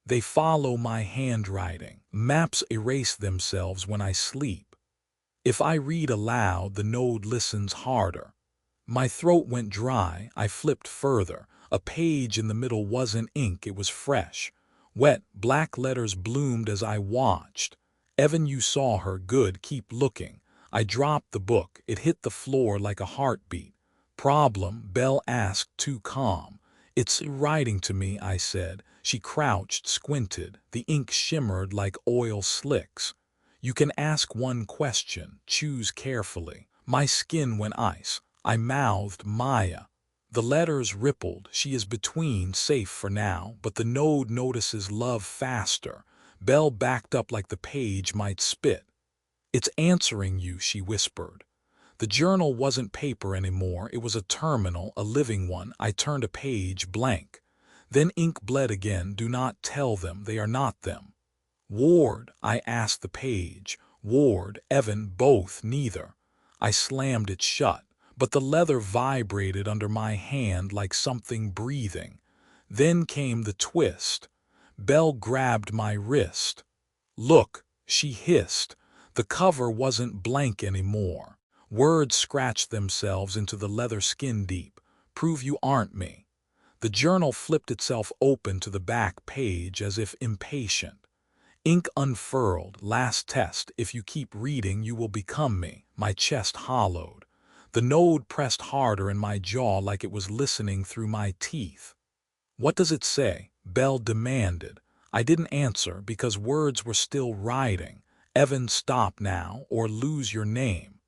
They follow my handwriting. Maps erase themselves when I sleep. If I read aloud, the node listens harder. My throat went dry. I flipped further. A page in the middle wasn't ink, it was fresh. Wet, black letters bloomed as I watched. Evan, you saw her. Good, keep looking. I dropped the book. It hit the floor like a heartbeat. Problem? Belle asked, too calm. It's writing to me, I said. She crouched, squinted. The ink shimmered like oil slicks. You can ask one question. Choose carefully. My skin went ice. I mouthed, Maya. The letters rippled. She is between, safe for now, but the node notices love faster. Belle backed up like the page might spit. It's answering you, she whispered. The journal wasn't paper anymore. It was a terminal, a living one. I turned a page blank. Then ink bled again. Do not tell them. They are not them. Ward, I asked the page. Ward, Evan, both, neither. I slammed it shut, but the leather vibrated under my hand like something breathing. Then came the twist. Belle grabbed my wrist. Look, she hissed. The cover wasn't blank anymore. Words scratched themselves into the leather skin deep. Prove you aren't me. The journal flipped itself open to the back page as if impatient. Ink unfurled. Last test. If you keep reading, you will become me. My chest hollowed. The node pressed harder in my jaw like it was listening through my teeth. What does it say? Belle demanded. I didn't answer because words were still writing. Evan, stop now or lose your name.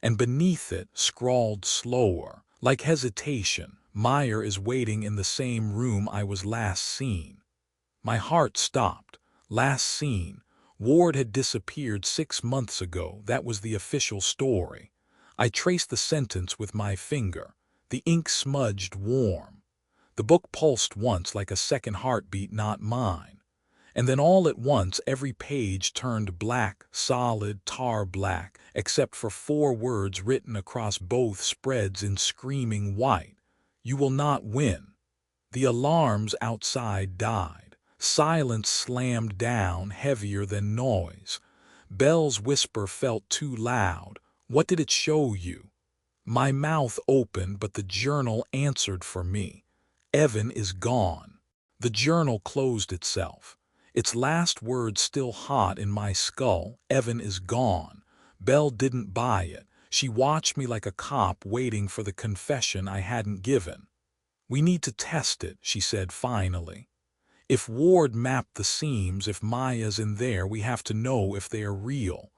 And beneath it, scrawled slower, like hesitation, Meyer is waiting in the same room I was last seen. My heart stopped. Last seen. Ward had disappeared 6 months ago. That was the official story. I traced the sentence with my finger. The ink smudged warm. The book pulsed once like a second heartbeat, not mine. And then all at once every page turned black, solid tar black, except for 4 words written across both spreads in screaming white. You will not win. The alarms outside died. Silence slammed down heavier than noise. Belle's whisper felt too loud. What did it show you? My mouth opened, but the journal answered for me. Evan is gone. The journal closed itself. Its last words still hot in my skull. Evan is gone. Belle didn't buy it. She watched me like a cop waiting for the confession I hadn't given. We need to test it, she said finally. If Ward mapped the seams, if Maya's in there, we have to know if they are real.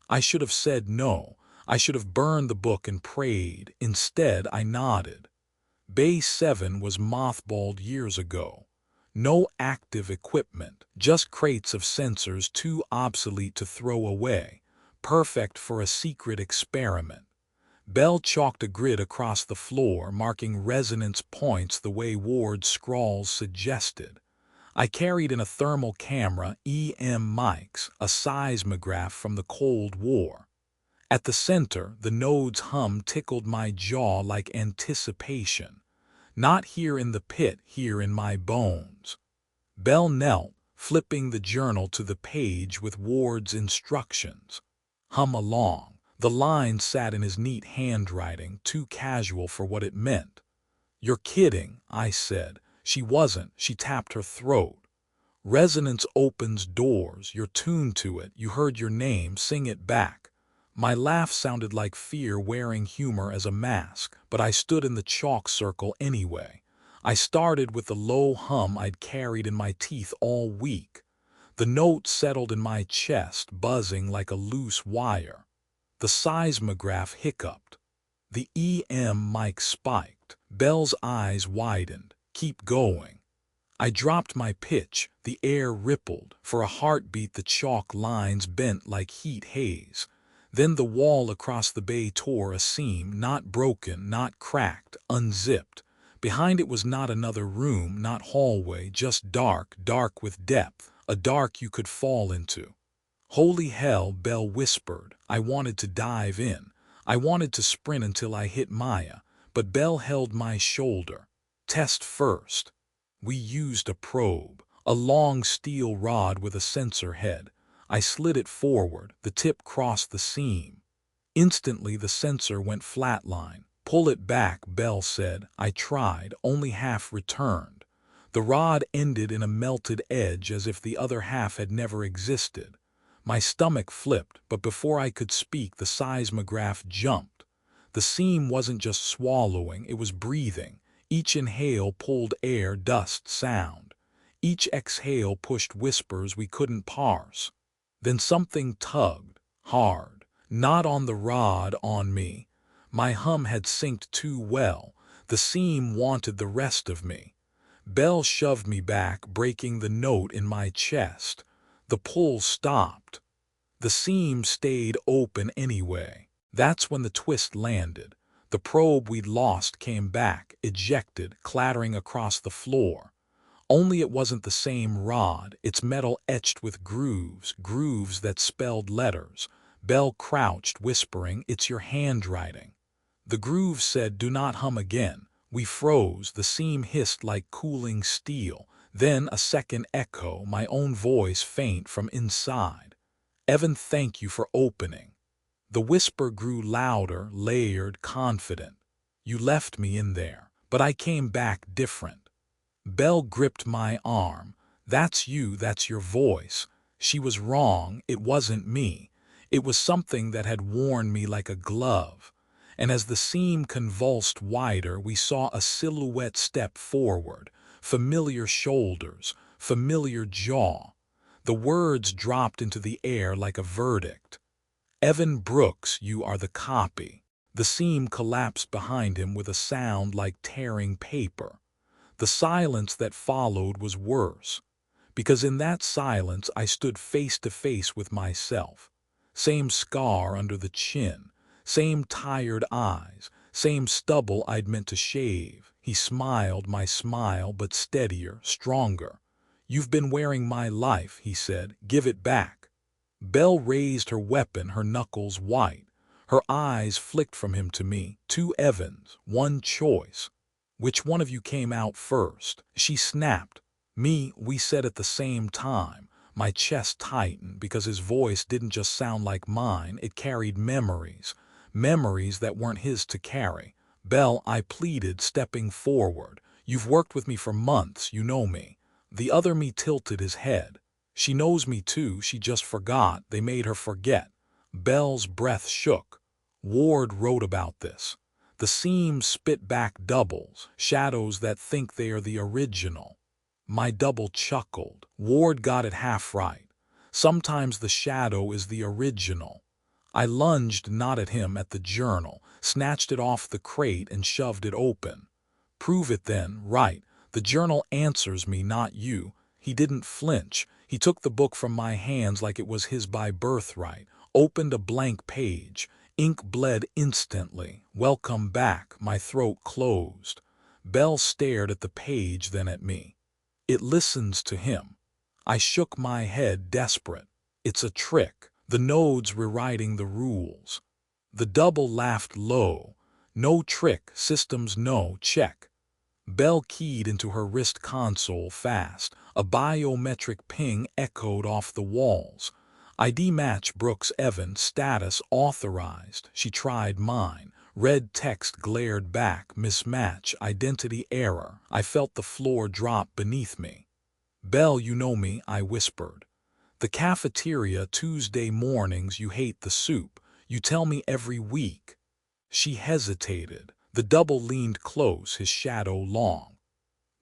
I should have said no. I should have burned the book and prayed. Instead, I nodded. Bay 7 was mothballed years ago. No active equipment, just crates of sensors too obsolete to throw away, perfect for a secret experiment. Belle chalked a grid across the floor, marking resonance points the way Ward's scrawls suggested. I carried in a thermal camera, EM mics, a seismograph from the Cold War. At the center, the node's hum tickled my jaw like anticipation. Not here in the pit, here in my bones. Belle knelt, flipping the journal to the page with Ward's instructions. Hum along. The line sat in his neat handwriting, too casual for what it meant. You're kidding, I said. She wasn't. She tapped her throat. Resonance opens doors. You're tuned to it. You heard your name. Sing it back. My laugh sounded like fear wearing humor as a mask, but I stood in the chalk circle anyway. I started with the low hum I'd carried in my teeth all week. The note settled in my chest, buzzing like a loose wire. The seismograph hiccuped. The EM mic spiked. Belle's eyes widened. Keep going. I dropped my pitch. The air rippled. For a heartbeat, the chalk lines bent like heat haze. Then the wall across the bay tore a seam, not broken, not cracked, unzipped. Behind it was not another room, not hallway, just dark, dark with depth, a dark you could fall into. Holy hell, Belle whispered. I wanted to dive in. I wanted to sprint until I hit Maya, but Belle held my shoulder. Test first. We used a probe, a long steel rod with a sensor head. I slid it forward. The tip crossed the seam. Instantly, the sensor went flatline. Pull it back, Belle said. I tried, only half returned. The rod ended in a melted edge as if the other half had never existed. My stomach flipped, but before I could speak, the seismograph jumped. The seam wasn't just swallowing, it was breathing. Each inhale pulled air, dust, sound. Each exhale pushed whispers we couldn't parse. Then something tugged, hard. Not on the rod, on me. My hum had synced too well. The seam wanted the rest of me. Belle shoved me back, breaking the note in my chest. The pull stopped. The seam stayed open anyway. That's when the twist landed. The probe we'd lost came back, ejected, clattering across the floor. Only it wasn't the same rod, its metal etched with grooves, grooves that spelled letters. Belle crouched, whispering, "It's your handwriting." The groove said, "Do not hum again." We froze. The seam hissed like cooling steel. Then a second echo, my own voice faint from inside. Evan, thank you for opening. The whisper grew louder, layered, confident. You left me in there, but I came back different. Belle gripped my arm. That's you, that's your voice. She was wrong, it wasn't me. It was something that had worn me like a glove. And as the seam convulsed wider, we saw a silhouette step forward, familiar shoulders, familiar jaw. The words dropped into the air like a verdict. Evan Brooks, you are the copy. The seam collapsed behind him with a sound like tearing paper. The silence that followed was worse, because in that silence I stood face to face with myself. Same scar under the chin, same tired eyes, same stubble I'd meant to shave. He smiled my smile, but steadier, stronger. You've been wearing my life, he said. Give it back. Belle raised her weapon, her knuckles white. Her eyes flicked from him to me. Two Evans, one choice. Which one of you came out first? She snapped. Me, we said at the same time. My chest tightened because his voice didn't just sound like mine, it carried memories. Memories that weren't his to carry. Belle, I pleaded, stepping forward. You've worked with me for months, you know me. The other me tilted his head. She knows me too, she just forgot. They made her forget. Belle's breath shook. Ward wrote about this. The seams spit back doubles, shadows that think they are the original. My double chuckled. Ward got it half right. Sometimes the shadow is the original. I lunged not at him, at the journal, snatched it off the crate and shoved it open. Prove it then, right. The journal answers me, not you. He didn't flinch. He took the book from my hands like it was his by birthright, opened a blank page. Ink bled instantly. Welcome back. My throat closed. Belle stared at the page, then at me. It listens to him. I shook my head, desperate. It's a trick. The nodes rewriting the rules. The double laughed low. No trick. Systems no. Check. Belle keyed into her wrist console fast. A biometric ping echoed off the walls. ID match Brooks Evans, status authorized. She tried mine. Red text glared back, mismatch, identity error. I felt the floor drop beneath me. Belle, you know me, I whispered. The cafeteria, Tuesday mornings, you hate the soup. You tell me every week. She hesitated. The double leaned close, his shadow long.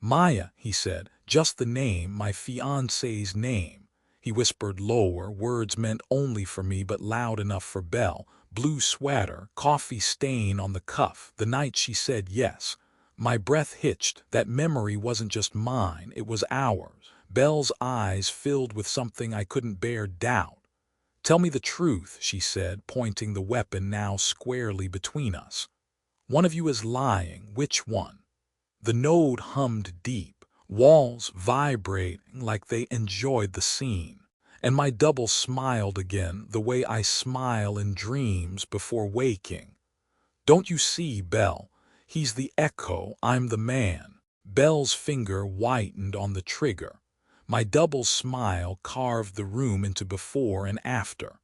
Maya, he said, just the name, my fiancé's name. He whispered lower, words meant only for me but loud enough for Belle. Blue sweater, coffee stain on the cuff, the night she said yes. My breath hitched. That memory wasn't just mine, it was ours. Belle's eyes filled with something I couldn't bear doubt. Tell me the truth, she said, pointing the weapon now squarely between us. One of you is lying. Which one? The node hummed deep, walls vibrating like they enjoyed the scene. And my double smiled again, the way I smile in dreams before waking. Don't you see, Belle? He's the echo, I'm the man. Belle's finger whitened on the trigger. My double smile carved the room into before and after.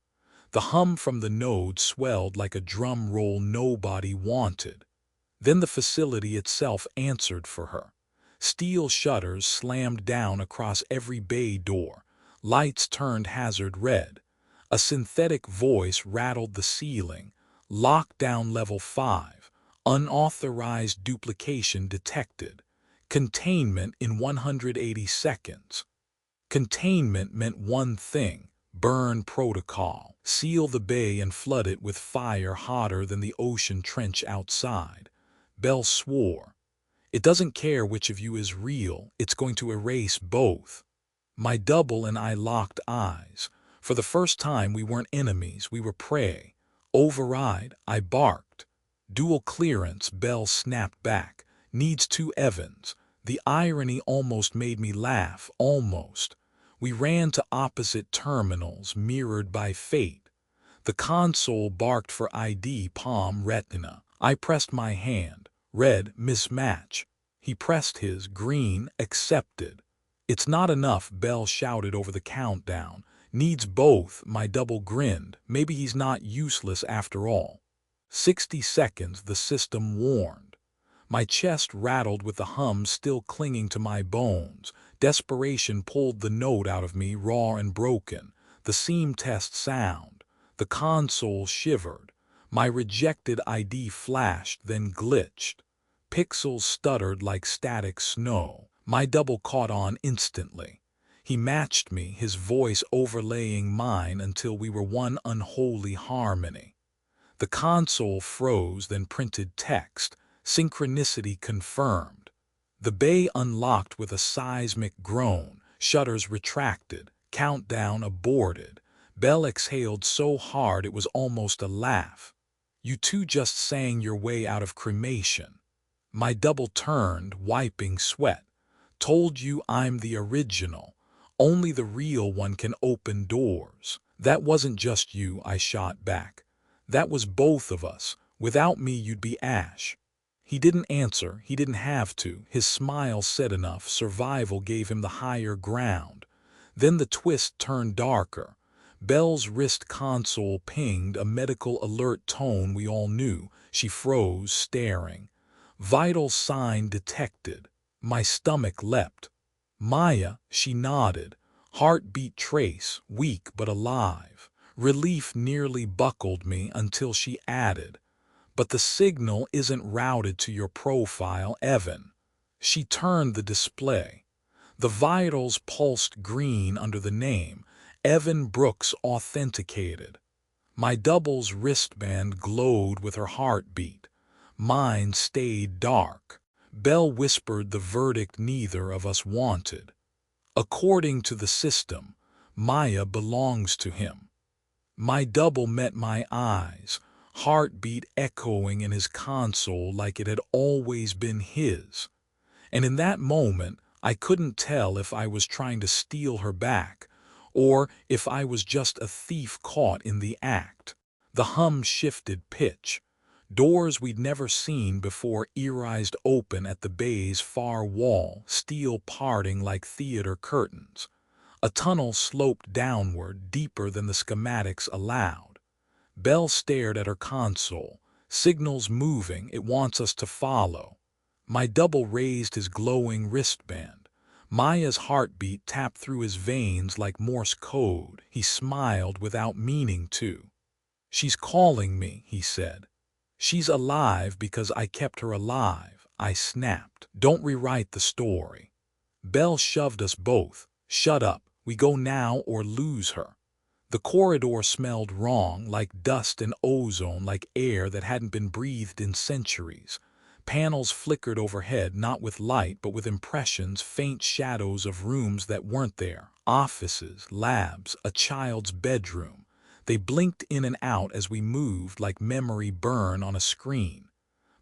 The hum from the node swelled like a drum roll nobody wanted. Then the facility itself answered for her. Steel shutters slammed down across every bay door. Lights turned hazard red. A synthetic voice rattled the ceiling. Lockdown level 5. Unauthorized duplication detected. Containment in 180 seconds. Containment meant one thing. Burn protocol. Seal the bay and flood it with fire hotter than the ocean trench outside. Belle swore. It doesn't care which of you is real, it's going to erase both. My double and I locked eyes. For the first time we weren't enemies, we were prey. Override, I barked. Dual clearance, Belle snapped back. Needs 2 Evans. The irony almost made me laugh, almost. We ran to opposite terminals, mirrored by fate. The console barked for ID, palm retina. I pressed my hand. Red, mismatch. He pressed his, green, accepted. It's not enough, Belle shouted over the countdown. Needs both, my double grinned. Maybe he's not useless after all. 60 seconds, the system warned. My chest rattled with the hum still clinging to my bones. Desperation pulled the note out of me, raw and broken. The seam test sound. The console shivered. My rejected ID flashed, then glitched. Pixels stuttered like static snow. My double caught on instantly. He matched me, his voice overlaying mine until we were one unholy harmony. The console froze, then printed text. Synchronicity confirmed. The bay unlocked with a seismic groan. Shutters retracted. Countdown aborted. Bell exhaled so hard it was almost a laugh. You two just sang your way out of cremation. My double turned, wiping sweat. Told you I'm the original. Only the real one can open doors. That wasn't just you, I shot back. That was both of us. Without me, you'd be ash. He didn't answer. He didn't have to. His smile said enough. Survival gave him the higher ground. Then the twist turned darker. Belle's wrist console pinged, a medical alert tone we all knew. She froze, staring. Vital sign detected. My stomach leapt. Maya, she nodded. Heartbeat trace, weak but alive. Relief nearly buckled me until she added, "But the signal isn't routed to your profile, Evan." She turned the display. The vitals pulsed green under the name, Evan Brooks authenticated. My double's wristband glowed with her heartbeat. Mine stayed dark. Belle whispered the verdict neither of us wanted. According to the system, Maya belongs to him. My double met my eyes, heartbeat echoing in his console like it had always been his. And in that moment, I couldn't tell if I was trying to steal her back, or if I was just a thief caught in the act. The hum shifted pitch. Doors we'd never seen before eerized open at the bay's far wall, steel parting like theater curtains. A tunnel sloped downward, deeper than the schematics allowed. Belle stared at her console. Signals moving, it wants us to follow. My double raised his glowing wristband. Maya's heartbeat tapped through his veins like Morse code. He smiled without meaning to. "She's calling me," he said. "She's alive because I kept her alive," I snapped. "Don't rewrite the story." Belle shoved us both. "Shut up. We go now or lose her." The corridor smelled wrong, like dust and ozone, like air that hadn't been breathed in centuries. Panels flickered overhead, not with light, but with impressions, faint shadows of rooms that weren't there. Offices, labs, a child's bedroom. They blinked in and out as we moved, like memory burn on a screen.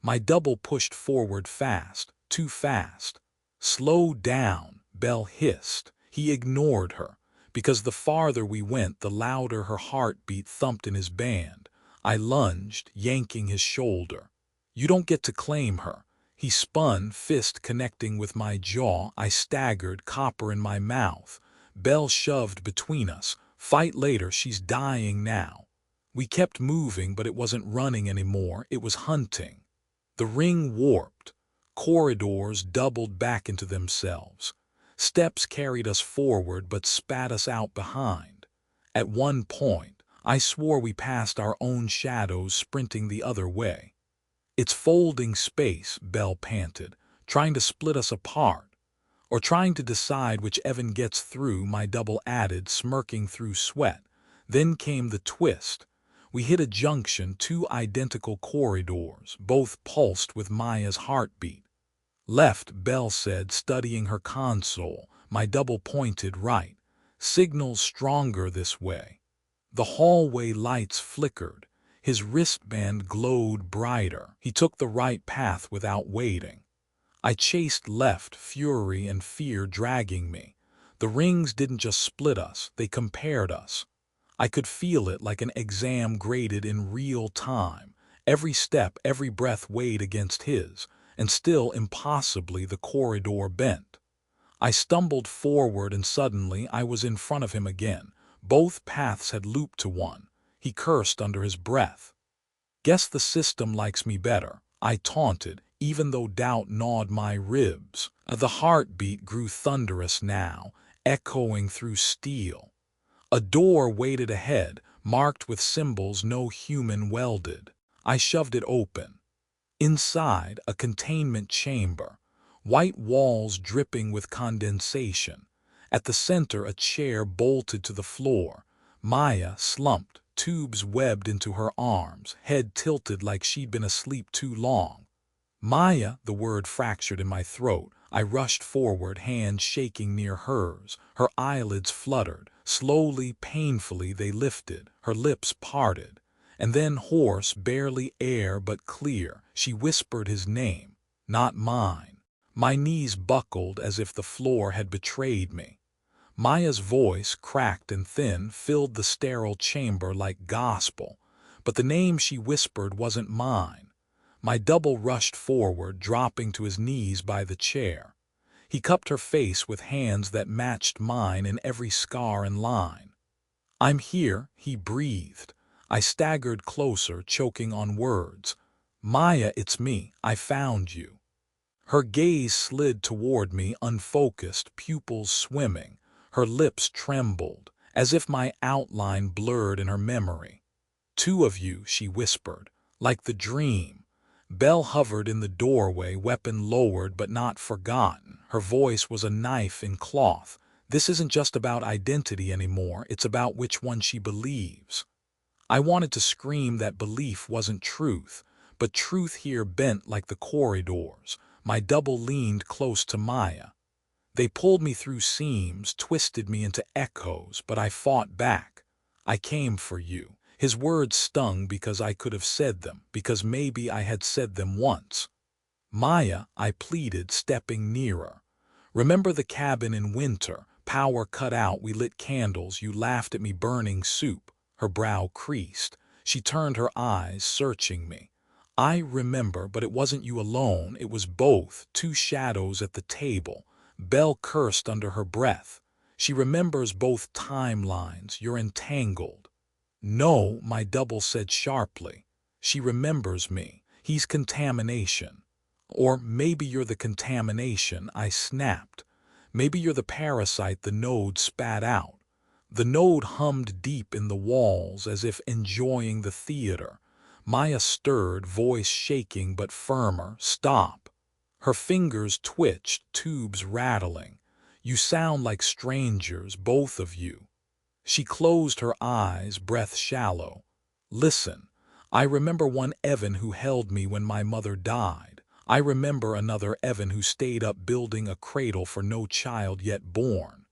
My double pushed forward fast, too fast. "Slow down," Belle hissed. He ignored her, because the farther we went, the louder her heartbeat thumped in his band. I lunged, yanking his shoulder. "You don't get to claim her." He spun, fist connecting with my jaw. I staggered, copper in my mouth. Belle shoved between us. "Fight later, she's dying now." We kept moving, but it wasn't running anymore, it was hunting. The ring warped. Corridors doubled back into themselves. Steps carried us forward but spat us out behind. At one point, I swore we passed our own shadows sprinting the other way. "It's folding space," Belle panted, "trying to split us apart. Or trying to decide which Evan gets through," my double added, smirking through sweat. Then came the twist. We hit a junction, two identical corridors, both pulsed with Maya's heartbeat. "Left," Belle said, studying her console. My double pointed right. "Signal's stronger this way." The hallway lights flickered. His wristband glowed brighter. He took the right path without waiting. I chased left, fury and fear dragging me. The rings didn't just split us, they compared us. I could feel it like an exam graded in real time. Every step, every breath weighed against his, and still impossibly the corridor bent. I stumbled forward and suddenly I was in front of him again, Both paths had looped to one. He cursed under his breath. Guess the system likes me better, I taunted, even though doubt gnawed my ribs. The heartbeat grew thunderous now, echoing through steel. A door waited ahead, marked with symbols no human welded. I shoved it open. Inside, a containment chamber, white walls dripping with condensation. At the center, a chair bolted to the floor. Maya slumped, tubes webbed into her arms, head tilted like she'd been asleep too long. Maya, the word fractured in my throat. I rushed forward, hands shaking near hers. Her eyelids fluttered. Slowly, painfully, they lifted. Her lips parted. And then, hoarse, barely air but clear, she whispered his name, not mine. My knees buckled as if the floor had betrayed me. Maya's voice, cracked and thin, filled the sterile chamber like gospel. But the name she whispered wasn't mine. My double rushed forward, dropping to his knees by the chair. He cupped her face with hands that matched mine in every scar and line. "I'm here," he breathed. I staggered closer, choking on words. "Maya, it's me. I found you." Her gaze slid toward me, unfocused, pupils swimming. Her lips trembled, as if my outline blurred in her memory. "Two of you," she whispered, like the dream. Belle hovered in the doorway, weapon lowered but not forgotten. Her voice was a knife in cloth. "This isn't just about identity anymore, it's about which one she believes." I wanted to scream that belief wasn't truth, but truth here bent like the corridors. My double leaned close to Maya. They pulled me through seams, twisted me into echoes, but I fought back. "I came for you." His words stung because I could have said them, because maybe I had said them once. "Maya," I pleaded, stepping nearer. "Remember the cabin in winter? Power cut out, we lit candles, you laughed at me burning soup." Her brow creased. She turned her eyes, searching me. "I remember, but it wasn't you alone, it was both, two shadows at the table." Belle cursed under her breath. "She remembers both timelines, you're entangled." "No," my double said sharply. "She remembers me. He's contamination." "Or maybe you're the contamination," I snapped. "Maybe you're the parasite the node spat out." The node hummed deep in the walls as if enjoying the theater. Maya stirred, voice shaking but firmer. "Stop." Her fingers twitched, tubes rattling. "You sound like strangers, both of you." She closed her eyes, breath shallow. "Listen, I remember one Evan who held me when my mother died. I remember another Evan who stayed up building a cradle for no child yet born."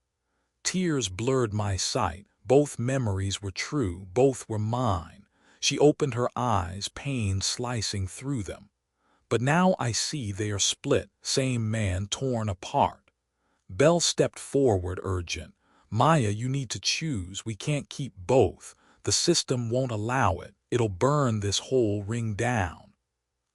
Tears blurred my sight. Both memories were true, both were mine. She opened her eyes, pain slicing through them. "But now I see they are split, same man torn apart." Belle stepped forward, urgent. "Maya, you need to choose. We can't keep both. The system won't allow it. It'll burn this whole ring down."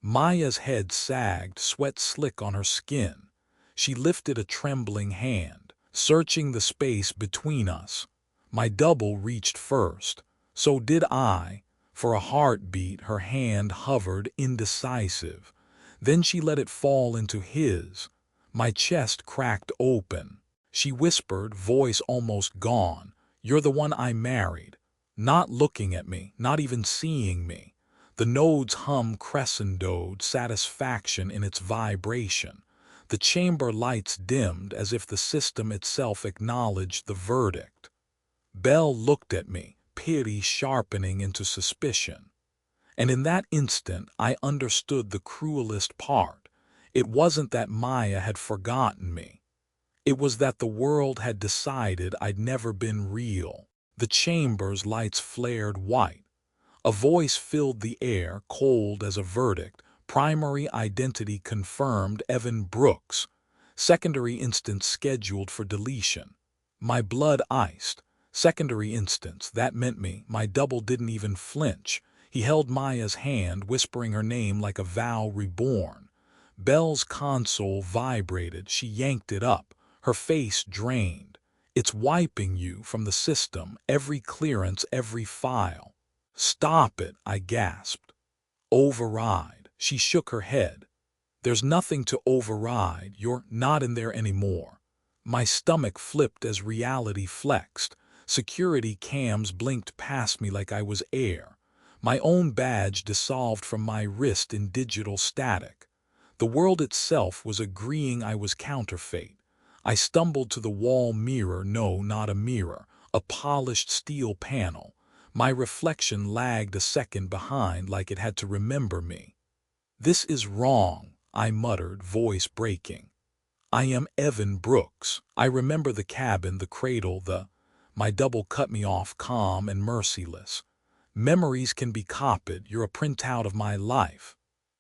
Maya's head sagged, sweat slick on her skin. She lifted a trembling hand, searching the space between us. My double reached first. So did I. For a heartbeat, her hand hovered, indecisive. Then she let it fall into his. My chest cracked open. She whispered, voice almost gone, "You're the one I married." Not looking at me, not even seeing me. The node's hum crescendoed, satisfaction in its vibration. The chamber lights dimmed as if the system itself acknowledged the verdict. Belle looked at me, pity sharpening into suspicion. And in that instant, I understood the cruelest part. It wasn't that Maya had forgotten me. It was that the world had decided I'd never been real. The chamber's lights flared white. A voice filled the air, cold as a verdict. Primary identity confirmed, Evan Brooks. Secondary instance scheduled for deletion. My blood iced. Secondary instance, that meant me. My double didn't even flinch. He held Maya's hand, whispering her name like a vow reborn. Belle's console vibrated. She yanked it up, her face drained. It's wiping you from the system, every clearance, every file. Stop it, I gasped. Override. She shook her head. There's nothing to override. You're not in there anymore. My stomach flipped as reality flexed. Security cams blinked past me like I was air. My own badge dissolved from my wrist in digital static. The world itself was agreeing I was counterfeit. I stumbled to the wall mirror, no, not a mirror, a polished steel panel. My reflection lagged a second behind like it had to remember me. This is wrong, I muttered, voice breaking. I am Evan Brooks. I remember the cabin, the cradle, My double cut me off, calm and merciless. Memories can be copied. You're a printout of my life.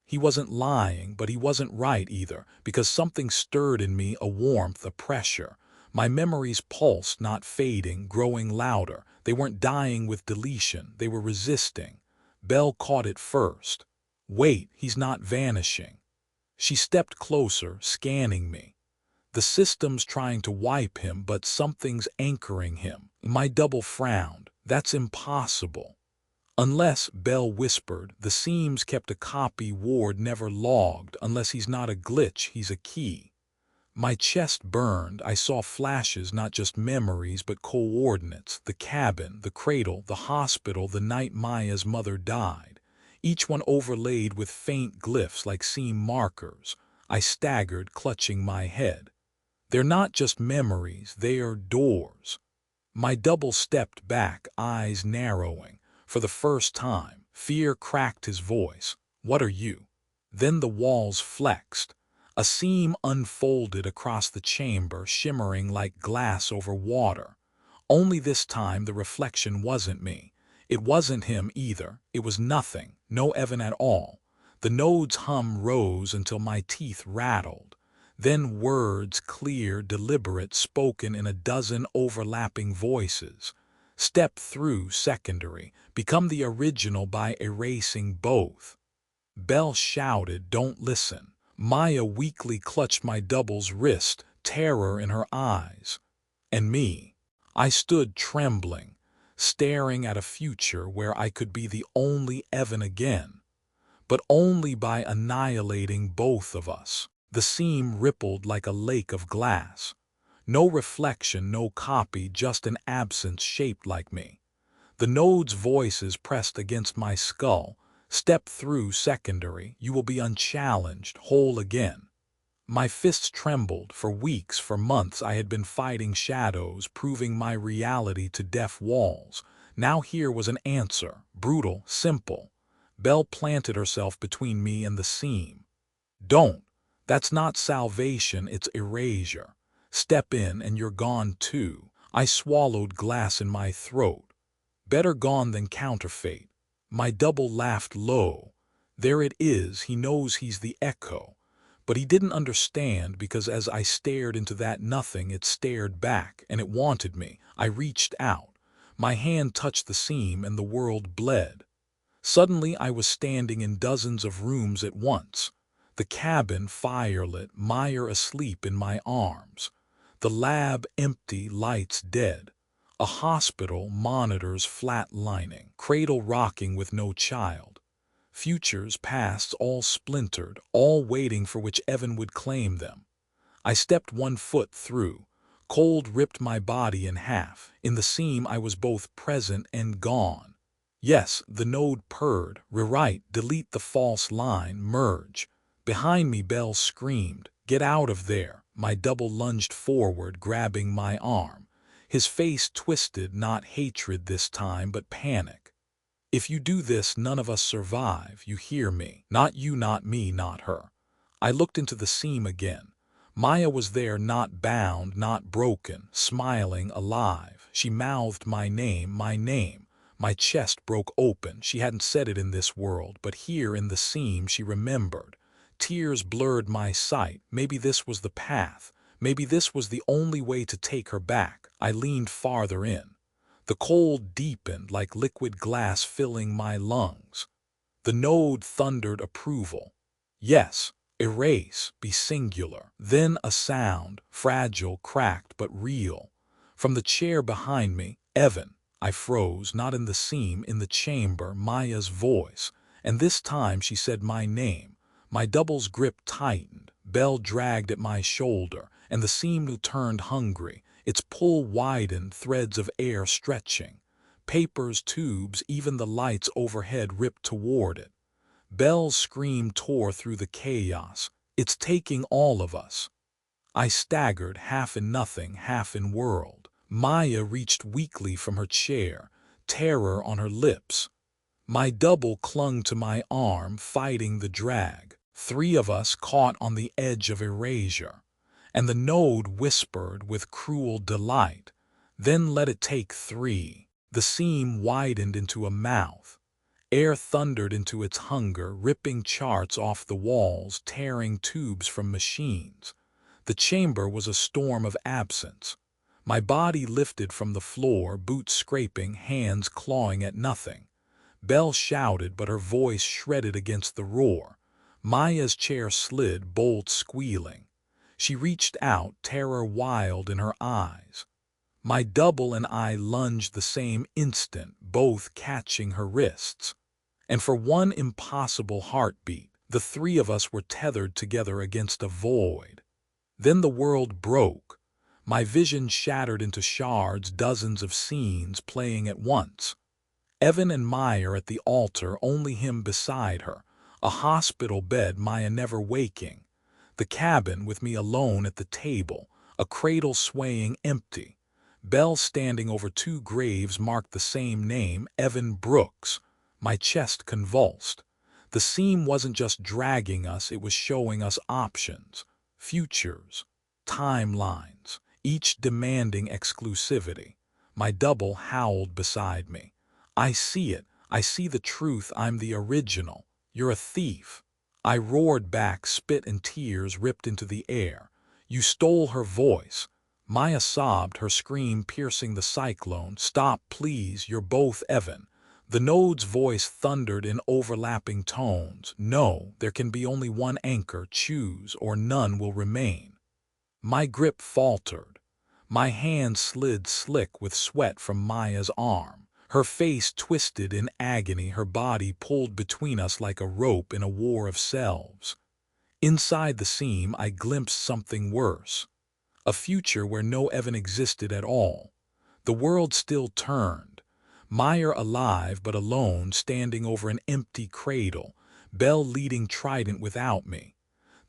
He wasn't lying, but he wasn't right either, because something stirred in me, a warmth, a pressure. My memories pulsed, not fading, growing louder. They weren't dying with deletion. They were resisting. Belle caught it first. Wait, he's not vanishing. She stepped closer, scanning me. The system's trying to wipe him, but something's anchoring him. My double frowned. That's impossible. Unless, Belle whispered, the seams kept a copy Ward never logged. Unless he's not a glitch, he's a key. My chest burned. I saw flashes, not just memories, but coordinates. The cabin, the cradle, the hospital, the night Maya's mother died. Each one overlaid with faint glyphs like seam markers. I staggered, clutching my head. They're not just memories, they are doors. My double stepped back, eyes narrowing. For the first time, fear cracked his voice. What are you? Then the walls flexed. A seam unfolded across the chamber, shimmering like glass over water. Only this time the reflection wasn't me. It wasn't him either. It was nothing, no Evan at all. The node's hum rose until my teeth rattled. Then words, clear, deliberate, spoken in a dozen overlapping voices. Step through secondary, become the original by erasing both. Belle shouted, don't listen. Maya weakly clutched my double's wrist, terror in her eyes. And me. I stood trembling, staring at a future where I could be the only Evan again. But only by annihilating both of us. The seam rippled like a lake of glass. No reflection, no copy, just an absence shaped like me. The node's voices pressed against my skull. Step through secondary, you will be unchallenged, whole again. My fists trembled. For weeks, for months, I had been fighting shadows, proving my reality to deaf walls. Now here was an answer, brutal, simple. Belle planted herself between me and the seam. Don't. That's not salvation, it's erasure. Step in and you're gone too. I swallowed glass in my throat. Better gone than counterfeit. My double laughed low. There it is, he knows he's the echo. But he didn't understand because as I stared into that nothing, it stared back and it wanted me. I reached out. My hand touched the seam and the world bled. Suddenly I was standing in dozens of rooms at once. The cabin firelit, Meyer asleep in my arms. The lab empty, lights dead. A hospital, monitors flatlining, cradle rocking with no child. Futures, pasts, all splintered, all waiting for which Evan would claim them. I stepped 1 foot through. Cold ripped my body in half. In the seam I was both present and gone. Yes, the node purred. Rewrite, delete the false line, merge. Behind me, Belle screamed, "Get out of there!" My double lunged forward, grabbing my arm. His face twisted, not hatred this time, but panic. "If you do this, none of us survive, you hear me? Not you, not me, not her." I looked into the seam again. Maya was there, not bound, not broken, smiling, alive. She mouthed my name, my name. My chest broke open. She hadn't said it in this world, but here in the seam she remembered. Tears blurred my sight. Maybe this was the path. Maybe this was the only way to take her back. I leaned farther in. The cold deepened like liquid glass filling my lungs. The node thundered approval. Yes, erase, be singular. Then a sound, fragile, cracked, but real. From the chair behind me, Evan. I froze, not in the seam, in the chamber, Maya's voice. And this time she said my name. My double's grip tightened. Belle dragged at my shoulder, and the seam turned hungry. Its pull widened, threads of air stretching. Papers, tubes, even the lights overhead ripped toward it. Belle's scream tore through the chaos. It's taking all of us. I staggered, half in nothing, half in world. Maya reached weakly from her chair, terror on her lips. My double clung to my arm, fighting the drag. 3 of us caught on the edge of erasure. And the node whispered with cruel delight, "Then let it take 3. The seam widened into a mouth. Air thundered into its hunger, ripping charts off the walls, tearing tubes from machines. The chamber was a storm of absence. My body lifted from the floor, boots scraping, hands clawing at nothing. Belle shouted, but her voice shredded against the roar. Maya's chair slid, bolts squealing. She reached out, terror wild in her eyes. My double and I lunged the same instant, both catching her wrists. And for one impossible heartbeat, the 3 of us were tethered together against a void. Then the world broke. My vision shattered into shards, dozens of scenes playing at once. Evan and Maya at the altar, only him beside her. A hospital bed, Maya never waking. The cabin with me alone at the table, a cradle swaying empty. Belle standing over 2 graves marked the same name, Evan Brooks. My chest convulsed. The seam wasn't just dragging us, it was showing us options, futures, timelines, each demanding exclusivity. My double howled beside me. "I see it. I see the truth. I'm the original. You're a thief." I roared back, spit and tears ripped into the air. "You stole her voice." Maya sobbed, her scream piercing the cyclone. "Stop, please. You're both Evan." The node's voice thundered in overlapping tones. "No, there can be only one anchor. Choose, or none will remain." My grip faltered. My hand slid slick with sweat from Maya's arm. Her face twisted in agony, her body pulled between us like a rope in a war of selves. Inside the seam, I glimpsed something worse. A future where no Evan existed at all. The world still turned. Maya alive but alone, standing over an empty cradle. Belle leading Trident without me.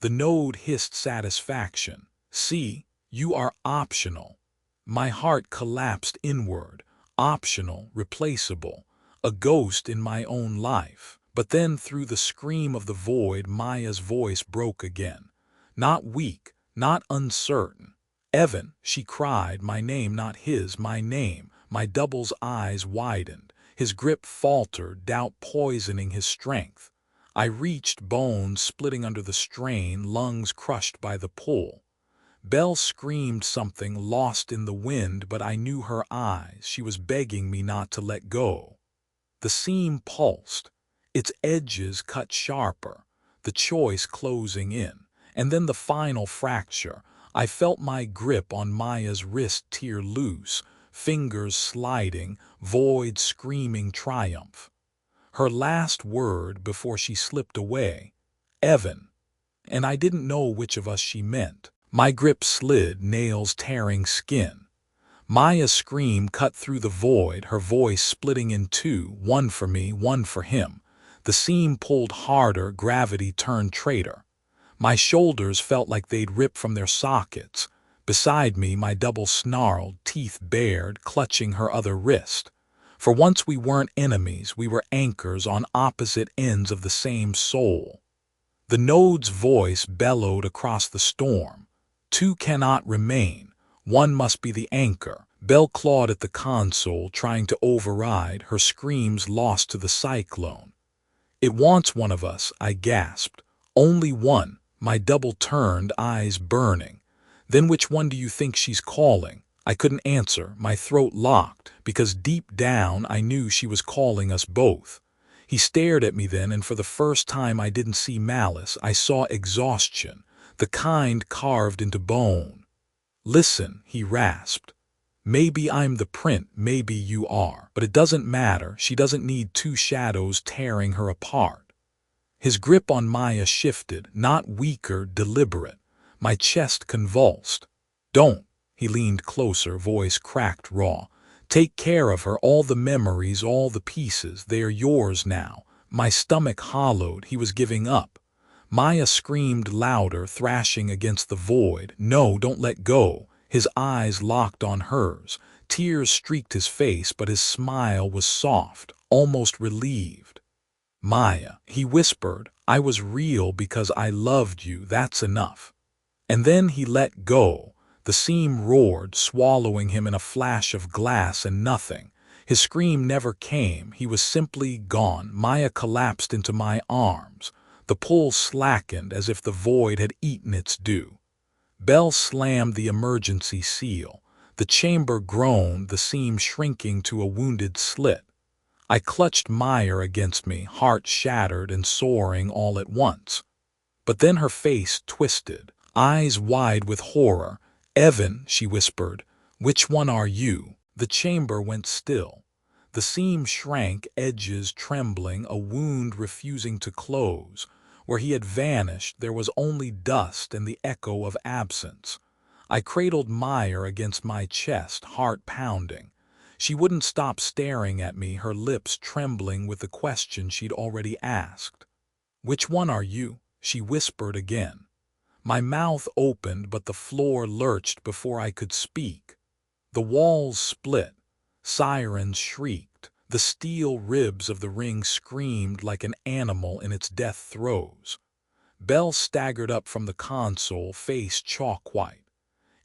The node hissed satisfaction. "See, you are optional." My heart collapsed inward. Optional, replaceable, a ghost in my own life. But then through the scream of the void, Maya's voice broke again. Not weak, not uncertain. "Evan," she cried, my name, not his, my name. My double's eyes widened. His grip faltered, doubt poisoning his strength. I reached, bones splitting under the strain, lungs crushed by the pull. Belle screamed something, lost in the wind, but I knew her eyes. She was begging me not to let go. The seam pulsed. Its edges cut sharper, the choice closing in. And then the final fracture. I felt my grip on Maya's wrist tear loose, fingers sliding, void screaming triumph. Her last word before she slipped away, "Evan." And I didn't know which of us she meant. My grip slid, nails tearing skin. Maya's scream cut through the void, her voice splitting in 2, one for me, one for him. The seam pulled harder, gravity turned traitor. My shoulders felt like they'd ripped from their sockets. Beside me, my double snarled, teeth bared, clutching her other wrist. For once we weren't enemies, we were anchors on opposite ends of the same soul. The node's voice bellowed across the storm. 2 cannot remain. One must be the anchor. Belle clawed at the console, trying to override, her screams lost to the cyclone. "It wants one of us," I gasped. "Only one." My double turned, eyes burning. "Then which one do you think she's calling?" I couldn't answer, my throat locked, because deep down I knew she was calling us both. He stared at me then, and for the first time I didn't see malice. I saw exhaustion, the kind carved into bone. "Listen," he rasped. Maybe I'm the print, maybe you are. But it doesn't matter, she doesn't need two shadows tearing her apart. His grip on Maya shifted, not weaker, deliberate. My chest convulsed. Don't. He leaned closer, voice cracked raw. Take care of her, all the memories, all the pieces, they are yours now. My stomach hollowed, he was giving up. Maya screamed louder, thrashing against the void. No, don't let go. His eyes locked on hers. Tears streaked his face, but his smile was soft, almost relieved. Maya, he whispered, I was real because I loved you, that's enough. And then he let go. The seam roared, swallowing him in a flash of glass and nothing. His scream never came, he was simply gone. Maya collapsed into my arms. The pull slackened as if the void had eaten its due. Bell slammed the emergency seal. The chamber groaned, the seam shrinking to a wounded slit. I clutched Maya against me, heart shattered and soaring all at once. But then her face twisted, eyes wide with horror. Evan, she whispered, which one are you? The chamber went still. The seam shrank, edges trembling, a wound refusing to close. Where he had vanished, there was only dust and the echo of absence. I cradled Maya against my chest, heart pounding. She wouldn't stop staring at me, her lips trembling with the question she'd already asked. Which one are you? She whispered again. My mouth opened, but the floor lurched before I could speak. The walls split. Sirens shrieked. The steel ribs of the ring screamed like an animal in its death throes. Bell staggered up from the console, face chalk white.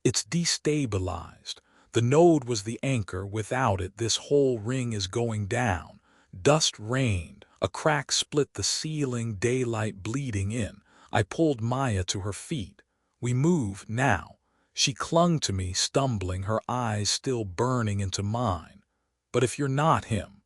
It's destabilized. The node was the anchor. Without it, this whole ring is going down. Dust rained. A crack split the ceiling, daylight bleeding in. I pulled Maya to her feet. We move now. She clung to me, stumbling, her eyes still burning into mine. But if you're not him,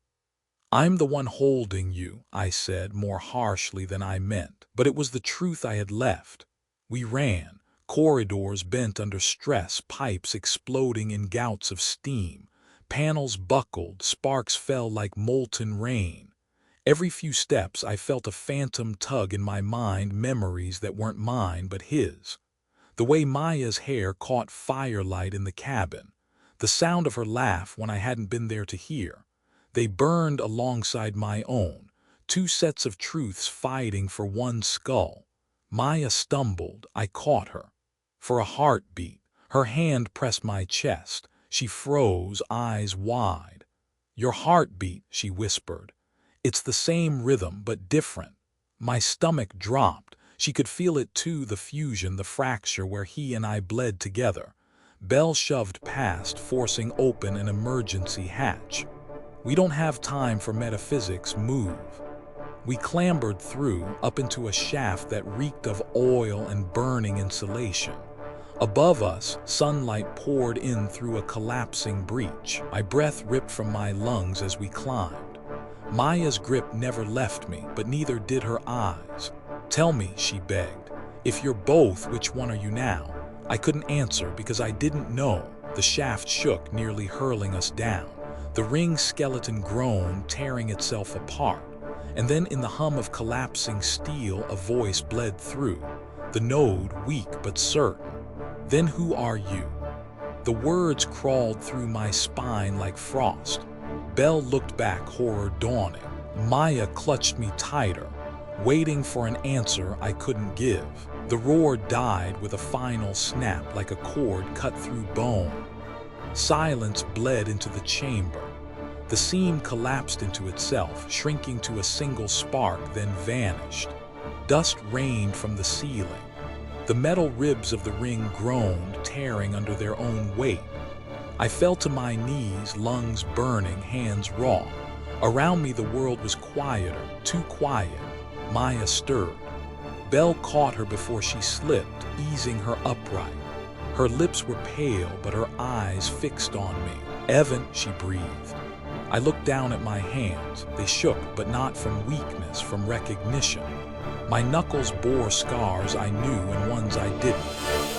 I'm the one holding you, I said, more harshly than I meant. But it was the truth I had left. We ran. Corridors bent under stress, pipes exploding in gouts of steam. Panels buckled, sparks fell like molten rain. Every few steps I felt a phantom tug in my mind, memories that weren't mine but his. The way Maya's hair caught firelight in the cabin. The sound of her laugh when I hadn't been there to hear. They burned alongside my own, two sets of truths fighting for one skull. Maya stumbled. I caught her. For a heartbeat, her hand pressed my chest. She froze, eyes wide. Your heartbeat, she whispered. It's the same rhythm, but different. My stomach dropped. She could feel it too, the fusion, the fracture where he and I bled together. Bell shoved past, forcing open an emergency hatch. We don't have time for metaphysics, move. We clambered through, up into a shaft that reeked of oil and burning insulation. Above us, sunlight poured in through a collapsing breach. My breath ripped from my lungs as we climbed. Maya's grip never left me, but neither did her eyes. Tell me, she begged. If you're both, which one are you now? I couldn't answer because I didn't know. The shaft shook, nearly hurling us down. The ring's skeleton groaned, tearing itself apart. And then in the hum of collapsing steel, a voice bled through. The node, weak but certain. Then who are you? The words crawled through my spine like frost. Bell looked back, horror dawning. Maya clutched me tighter, waiting for an answer I couldn't give. The roar died with a final snap, like a cord cut through bone. Silence bled into the chamber. The seam collapsed into itself, shrinking to a single spark, then vanished. Dust rained from the ceiling. The metal ribs of the ring groaned, tearing under their own weight. I fell to my knees, lungs burning, hands raw. Around me the world was quieter, too quiet. Maya stirred. Bell caught her before she slipped, easing her upright. Her lips were pale, but her eyes fixed on me. Evan, she breathed. I looked down at my hands. They shook, but not from weakness, from recognition. My knuckles bore scars I knew and ones I didn't.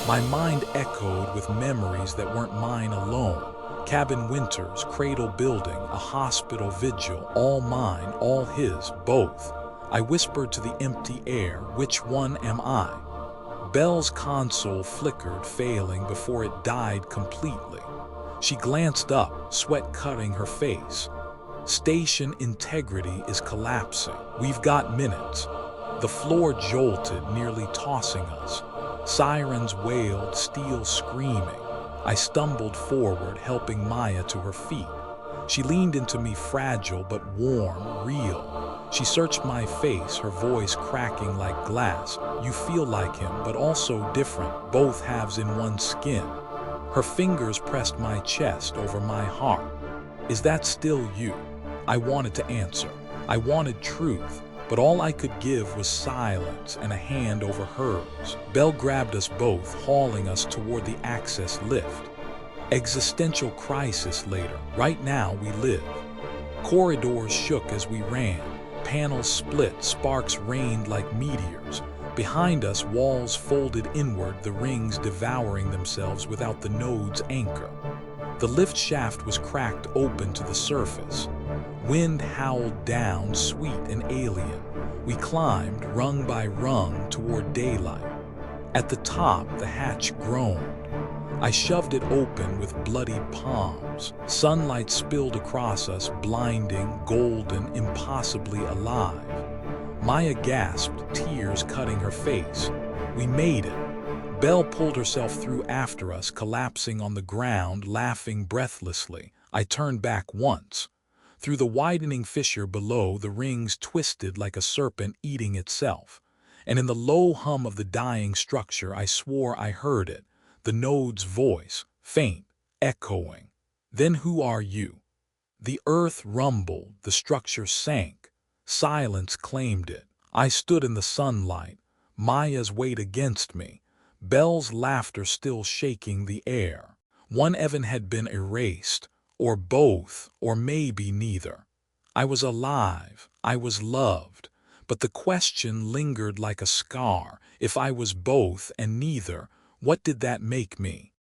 My mind echoed with memories that weren't mine alone. Cabin winters, cradle building, a hospital vigil, all mine, all his, both. I whispered to the empty air, which one am I? Belle's console flickered, failing before it died completely. She glanced up, sweat cutting her face. Station integrity is collapsing. We've got minutes. The floor jolted, nearly tossing us. Sirens wailed, steel screaming. I stumbled forward, helping Maya to her feet. She leaned into me, fragile but warm, real. She searched my face, her voice cracking like glass. You feel like him, but also different, both halves in one skin. Her fingers pressed my chest over my heart. Is that still you? I wanted to answer. I wanted truth, but all I could give was silence and a hand over hers. Belle grabbed us both, hauling us toward the access lift. Existential crisis later. Right now we live. Corridors shook as we ran. Panels split, sparks rained like meteors. Behind us, walls folded inward, the rings devouring themselves without the node's anchor. The lift shaft was cracked open to the surface. Wind howled down, sweet and alien. We climbed, rung by rung, toward daylight. At the top, the hatch groaned. I shoved it open with bloodied palms. Sunlight spilled across us, blinding, golden, impossibly alive. Maya gasped, tears cutting her face. We made it. Belle pulled herself through after us, collapsing on the ground, laughing breathlessly. I turned back once. Through the widening fissure below, the rings twisted like a serpent eating itself. And in the low hum of the dying structure, I swore I heard it, the node's voice, faint, echoing. Then who are you? The earth rumbled, the structure sank. Silence claimed it. I stood in the sunlight, Maya's weight against me, Belle's laughter still shaking the air. One Evan had been erased, or both, or maybe neither. I was alive, I was loved, but the question lingered like a scar. If I was both and neither, what did that make me?